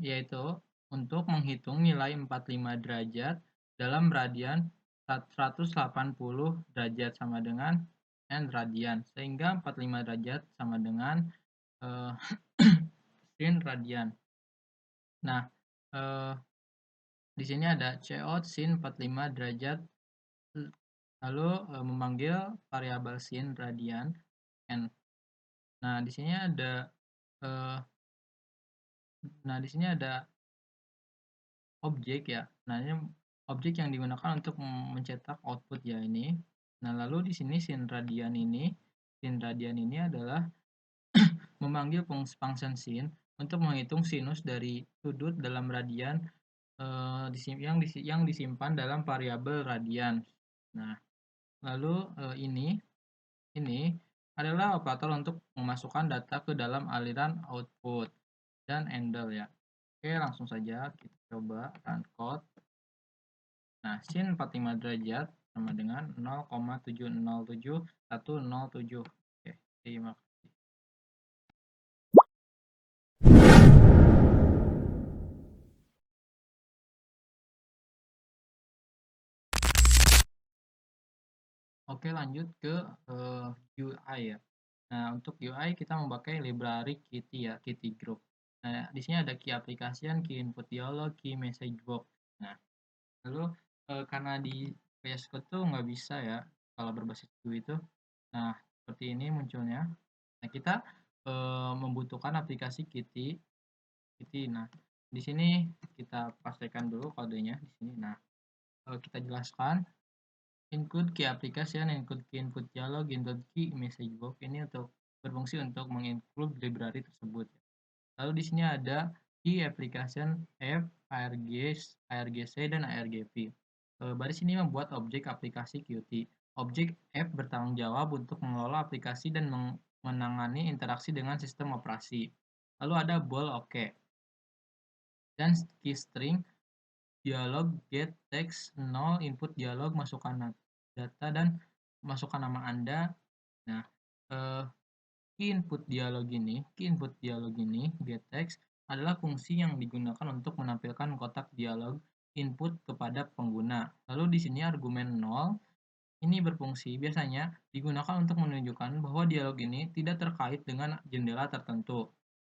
A: yaitu untuk menghitung nilai 45 derajat dalam radian 180 derajat sama dengan n radian, sehingga 45 derajat sama dengan sin radian. Nah, di sini ada cout sin 45 derajat, lalu memanggil variabel sin radian n. Nah, di sini ada objek ya. Nah, ini objek yang digunakan untuk mencetak output ya ini. Nah, lalu di sini sin radian ini adalah memanggil function sin untuk menghitung sinus dari sudut dalam radian yang disimpan dalam variabel radian. Nah, lalu ini adalah operator untuk memasukkan data ke dalam aliran output dan handle ya. Oke, langsung saja kita coba run code. Nah, sin 45 derajat sama dengan 0,707107. Oke, terima kasih. Oke, lanjut ke UI ya. Nah, untuk UI kita memakai library Kitty ya, Kitty Group. Nah, di sini ada key application, key input dialog, key message box. Nah, lalu karena di VS Code tuh nggak bisa ya kalau berbasis GUI itu. Nah, seperti ini munculnya. Nah, kita membutuhkan aplikasi Kitty. Nah, di sini kita pastikan dulu kodenya di sini. Nah, kita jelaskan include key application, include key input dialog, include key message box. Ini untuk berfungsi untuk menginclude library tersebut. Lalu di sini ada key application F, ARGC, dan ARGP. Baris ini membuat objek aplikasi Qt. Objek F bertanggung jawab untuk mengelola aplikasi dan menangani interaksi dengan sistem operasi. Lalu ada bool OK. Dan key string dialog get text 0 input dialog masukkan data dan masukkan nama Anda. Nah, key input dialog ini get text adalah fungsi yang digunakan untuk menampilkan kotak dialog input kepada pengguna. Lalu di sini argumen 0 ini berfungsi biasanya digunakan untuk menunjukkan bahwa dialog ini tidak terkait dengan jendela tertentu.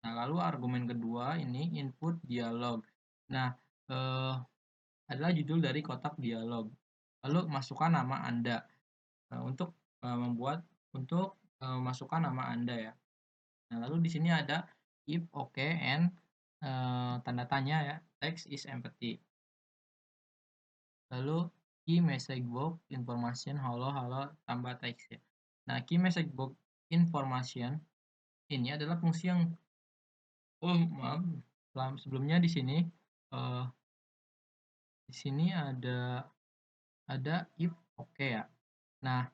A: Nah, lalu argumen kedua ini input dialog. Nah, adalah judul dari kotak dialog. Lalu masukkan nama Anda. Untuk masukkan nama Anda ya. Nah, lalu di sini ada if okay and tanda tanya ya, text is empty. Lalu key message box information halo halo tambah teks ya. Nah, key message box information ini adalah fungsi yang maaf, sebelumnya di sini ada if oke ya. Nah,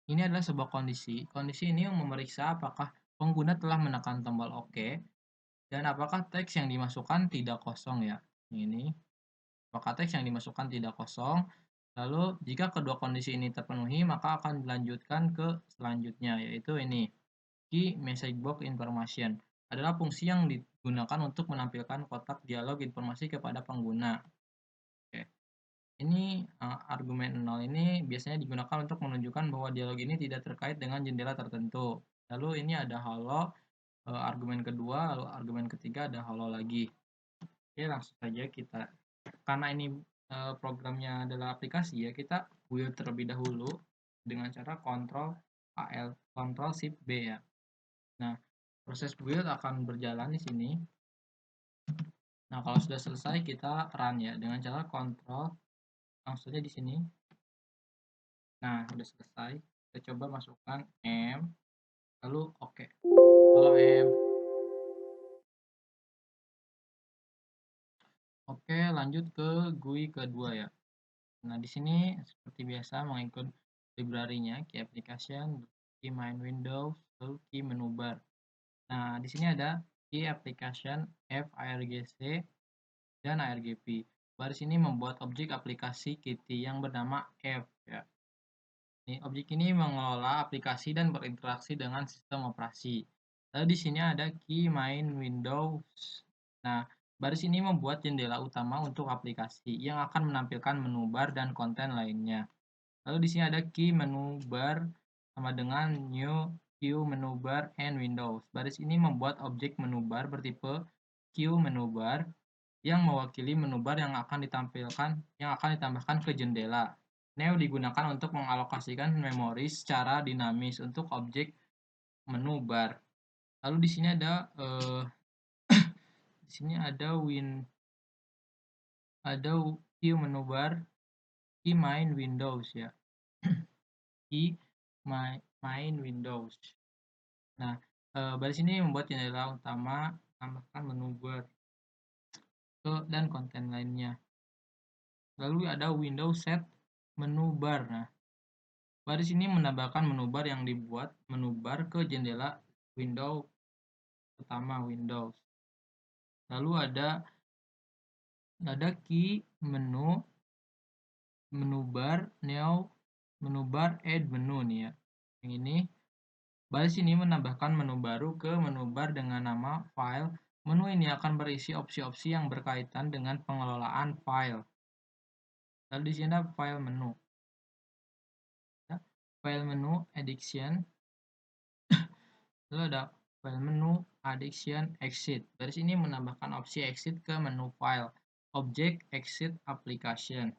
A: ini adalah sebuah kondisi. Kondisi ini yang memeriksa apakah pengguna telah menekan tombol oke dan apakah teks yang dimasukkan tidak kosong ya. Ini apakah teks yang dimasukkan tidak kosong. Lalu jika kedua kondisi ini terpenuhi maka akan dilanjutkan ke selanjutnya yaitu ini key message box information adalah fungsi yang digunakan untuk menampilkan kotak dialog informasi kepada pengguna. Oke. Ini argumen 0 ini biasanya digunakan untuk menunjukkan bahwa dialog ini tidak terkait dengan jendela tertentu. Lalu ini ada halo, argumen kedua, lalu argumen ketiga ada halo lagi. Oke, langsung saja kita, karena ini programnya adalah aplikasi ya, kita build terlebih dahulu dengan cara Ctrl Shift B ya. Nah, proses build akan berjalan di sini. Nah, kalau sudah selesai kita run ya dengan cara Ctrl langsung saja di sini. Nah, sudah selesai. Kita coba masukkan M, lalu oke. Halo M. Oke, lanjut ke GUI kedua ya. Nah, di sini seperti biasa mengikut library-nya, key application, key main window, lalu key menu bar. Nah, di sini ada key application F, ARGC, dan ARGP. Baris ini membuat objek aplikasi Kitty yang bernama F ya. Objek ini mengelola aplikasi dan berinteraksi dengan sistem operasi. Lalu di sini ada key main Windows. Nah, baris ini membuat jendela utama untuk aplikasi yang akan menampilkan menu bar dan konten lainnya. Lalu di sini ada key menu bar sama dengan new queue menu bar and Windows. Baris ini membuat objek menu bar bertipe queue menu bar yang mewakili menu bar yang akan ditambahkan ke jendela. Neo digunakan untuk mengalokasikan memori secara dinamis untuk objek menu bar. Lalu di sini ada queue menu bar, key main Windows ya. Key main Windows. Nah, baris ini membuat jendela utama tambahkan menu bar. dan konten lainnya. Lalu ada window set menu bar. Nah, baris ini menambahkan menu bar yang dibuat menu bar ke jendela window utama Windows. Lalu ada key menu bar new menu bar add menu nih ya. Yang ini baris ini menambahkan menu baru ke menu bar dengan nama file. Menu ini akan berisi opsi-opsi yang berkaitan dengan pengelolaan file. Lalu di sini ada file menu. Ya, file menu addition. Lalu ada file menu addition exit. Baris ini menambahkan opsi exit ke menu file. Object exit application.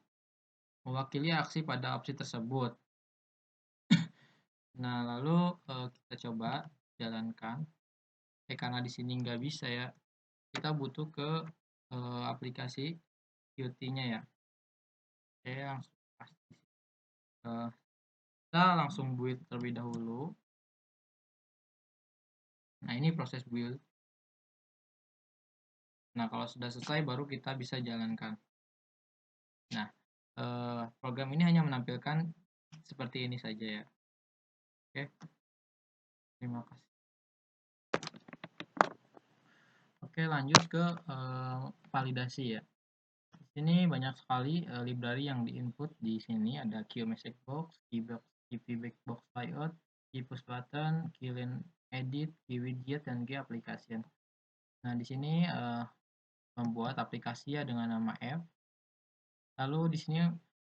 A: Mewakili aksi pada opsi tersebut. Nah, lalu kita coba jalankan. Karena di sini nggak bisa ya, kita butuh ke aplikasi Qt-nya ya. Oke, langsung pasti. Kita langsung build terlebih dahulu. Nah, ini proses build. Nah, kalau sudah selesai baru kita bisa jalankan. Nah, program ini hanya menampilkan seperti ini saja ya. Oke, terima kasih. Oke, lanjut ke validasi ya. Di sini banyak sekali library yang diinput. Di sini ada QMessageBox, QPBackbox Layout, QPush Button, QLine Edit, QWidget, dan QApplication. Nah, di sini membuat aplikasi ya dengan nama app. Lalu di sini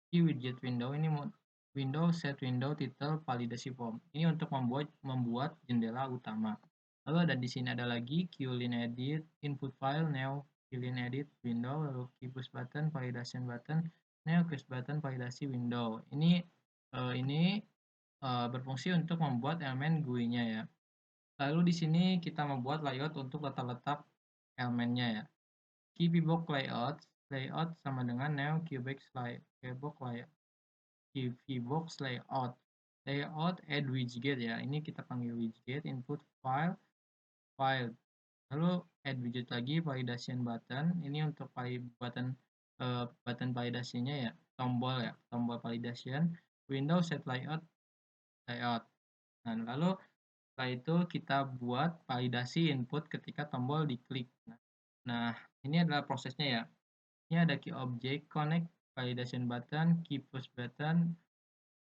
A: QWidget window ini window set window title validasi form. Ini untuk membuat jendela utama. Lalu ada di sini ada lagi QLine Edit, input file, new QLine Edit window, lalu QPush button, validation button, new QPush button, validasi window. Ini berfungsi untuk membuat elemen GUI-nya ya. Lalu di sini kita membuat layout untuk letak-letak elemennya ya. QBox layout sama dengan new QBox layout. Layout add widget ya. Ini kita panggil widget, input file. Lalu add widget lagi, validation button. Ini untuk button validasinya ya, tombol validation. Window set layout. Nah, lalu setelah itu kita buat validasi input ketika tombol diklik. Nah, ini adalah prosesnya ya. Ini ada key object connect, validation button, key push button,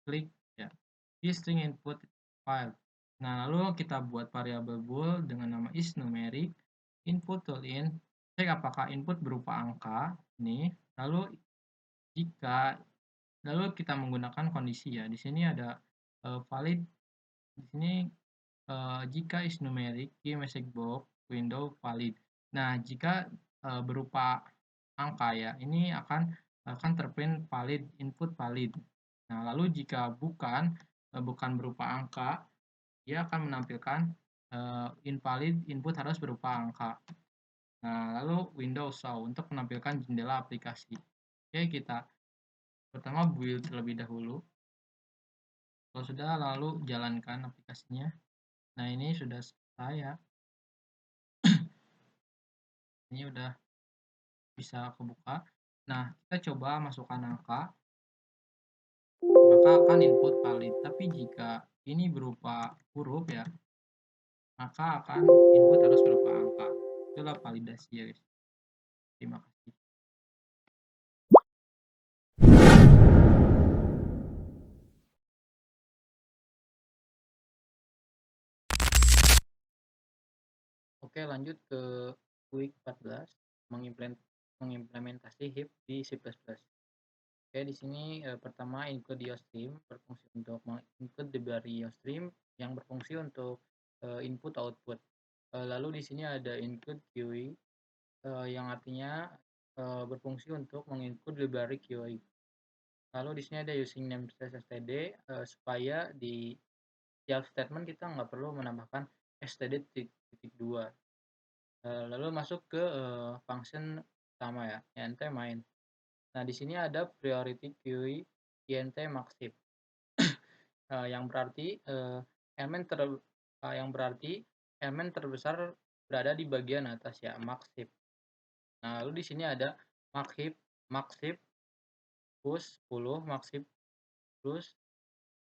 A: klik ya. Key string input file. Nah, lalu kita buat variabel bool dengan nama isNumeric, input toolin, cek apakah input berupa angka ini. Lalu kita menggunakan kondisi ya. Di sini ada valid. Di sini jika isNumeric QMessageBox window valid. Nah, jika berupa angka ya, ini akan terprint valid, input valid. Nah, lalu jika bukan berupa angka, dia akan menampilkan invalid, input harus berupa angka. Nah, lalu window show untuk menampilkan jendela aplikasi. Oke, kita pertama build terlebih dahulu. Kalau sudah, lalu jalankan aplikasinya. Nah, ini sudah selesai ya. Ini udah bisa kebuka. Nah, kita coba masukkan angka, maka akan input valid. Tapi jika ini berupa huruf ya, maka akan input harus berupa angka. Itulah validasi ya guys. Terima kasih. Oke, lanjut ke week 14, mengimplementasi heap di C++. Oke, di sini pertama include IOStream berfungsi untuk menginclude library IOStream yang berfungsi untuk input output. Lalu di sini ada include QE yang artinya berfungsi untuk menginclude library QE. Lalu di sini ada using namespace std supaya di tiap statement kita nggak perlu menambahkan std.2. Lalu masuk ke function utama ya, int main. Nah, di sini ada priority queue int maxif yang berarti elemen terbesar berada di bagian atas ya, maxif. Nah, lalu di sini ada max heap push 10, max heap push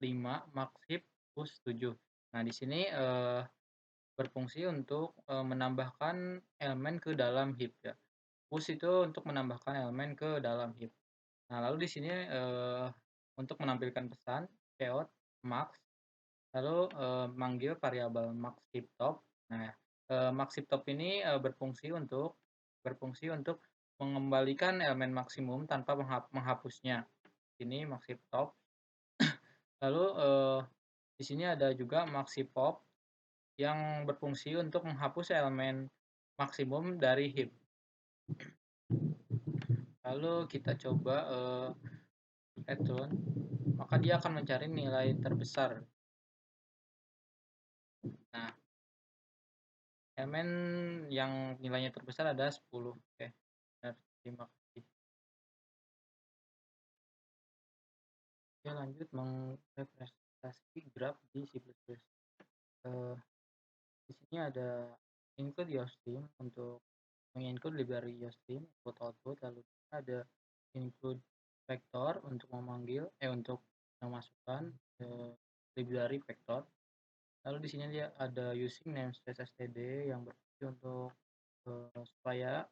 A: 5, max heap push 7. Nah, di sini berfungsi untuk menambahkan elemen ke dalam heap ya. Push itu untuk menambahkan elemen ke dalam heap. Nah, lalu di sini untuk menampilkan pesan count max, lalu manggil variabel max heap top. Nah, max heap top ini berfungsi untuk mengembalikan elemen maksimum tanpa menghapusnya. Ini max heap top. Lalu di sini ada juga max heap pop yang berfungsi untuk menghapus elemen maksimum dari heap. Lalu kita coba return, maka dia akan mencari nilai terbesar. Nah, elemen yang nilainya terbesar ada 10. Oke, terima kasih. Oke, lanjut merepresentasi graf di C++. Di sini ada include Yoastream untuk menginclude library Yoastream input output, lalu ada include vector untuk untuk memasukkan library vector. Lalu di sini dia ada using namespace std yang berfungsi untuk supaya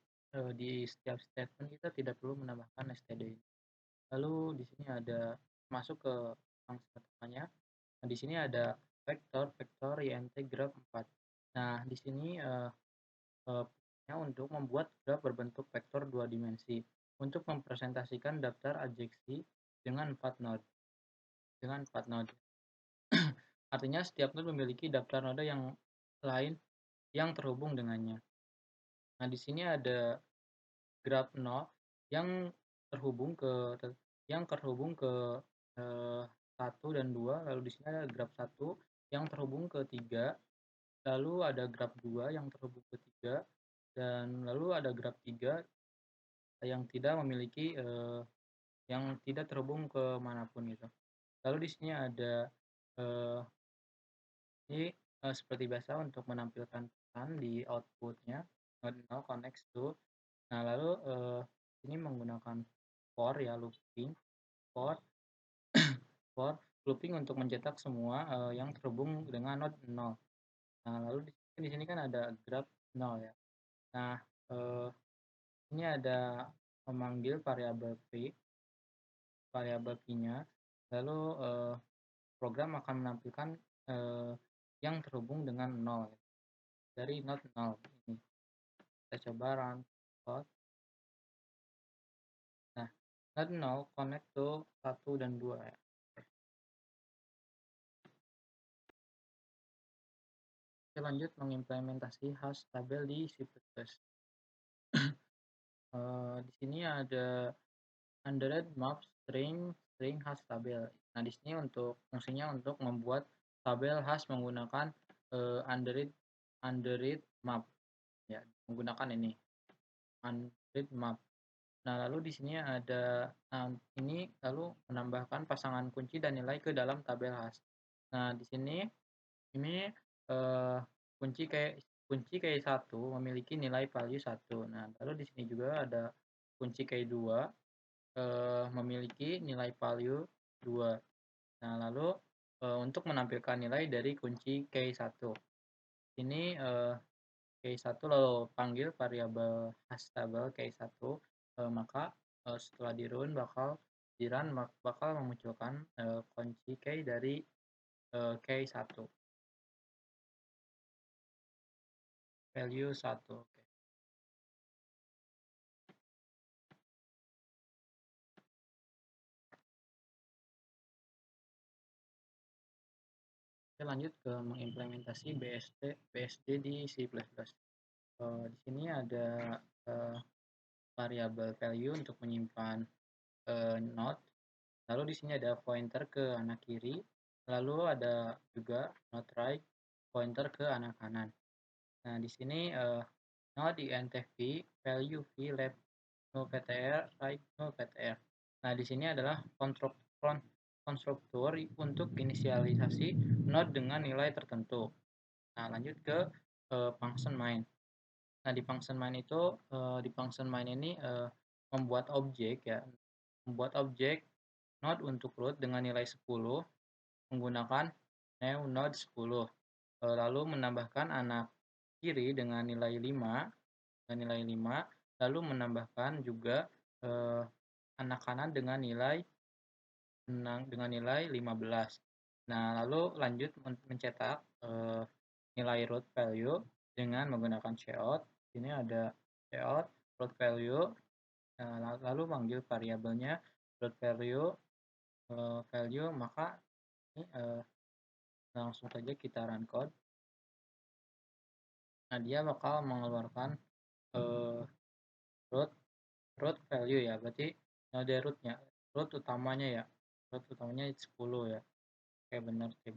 A: di setiap statement kita tidak perlu menambahkan std. Lalu di sini ada masuk ke fungsi pertamanya. Nah, di sini ada vektor int graph 4. Nah, di sini untuk membuat graf berbentuk vektor 2 dimensi untuk mempresentasikan daftar adjeksi dengan 4 node. Artinya setiap node memiliki daftar node yang lain yang terhubung dengannya. Nah, di sini ada graf node yang terhubung ke 1 dan 2, lalu di sini ada graf 1 yang terhubung ke 3, lalu ada graf 2 yang terhubung ke 3, dan lalu ada graf 3 yang tidak terhubung ke manapun gitu. Lalu di sini ada ini seperti biasa untuk menampilkan pesan di outputnya node 0 connects to. Nah, lalu ini menggunakan for ya, for for looping untuk mencetak semua yang terhubung dengan node 0. Nah, lalu di sini kan ada graph 0 ya. Nah, ini ada memanggil variabel p-nya, lalu program akan menampilkan yang terhubung dengan 0 dari node 0 ini. Kita coba run code. Nah, node 0 connect to 1 dan 2 ya. Kita lanjut mengimplementasi hash tabel di C++. Di sini ada underread map string hash tabel. Nah, di sini untuk fungsinya untuk membuat tabel hash menggunakan underread map ya, menggunakan ini underread map. Nah, lalu di sini ada ini lalu menambahkan pasangan kunci dan nilai ke dalam tabel hash. Nah, di sini ini kunci key 1 memiliki nilai value 1. Nah, lalu di sini juga ada kunci key 2 memiliki nilai value 2. Nah, lalu untuk menampilkan nilai dari kunci key 1. Ini key 1 lalu panggil variabel hash tabel key 1, maka setelah di run bakal memunculkan kunci key dari key 1. Value 1. Oke. Kita lanjut ke mengimplementasi BSD di C++. Di sini ada variabel value untuk menyimpan node. Lalu di sini ada pointer ke anak kiri. Lalu ada juga node right, pointer ke anak kanan. Nah, di sini node intv value v left null ptr right null ptr. Nah, di sini adalah konstruktur untuk inisialisasi node dengan nilai tertentu. Nah, lanjut ke function main. Nah, di function main itu, di function main ini, membuat objek ya, membuat objek node untuk root dengan nilai 10 menggunakan new node 10, lalu menambahkan anak kiri dengan nilai 5 lalu menambahkan juga, eee, anak kanan dengan nilai 15. Nah, lalu lanjut mencetak, nilai root value dengan menggunakan cout. Ini ada cout root value, lalu panggil variabelnya root value, maka ini, langsung saja kita run code. Nah, dia bakal mengeluarkan, eee, root root value ya, berarti node root-nya, root utamanya ya, root utamanya 10 ya. Oke, benar sih.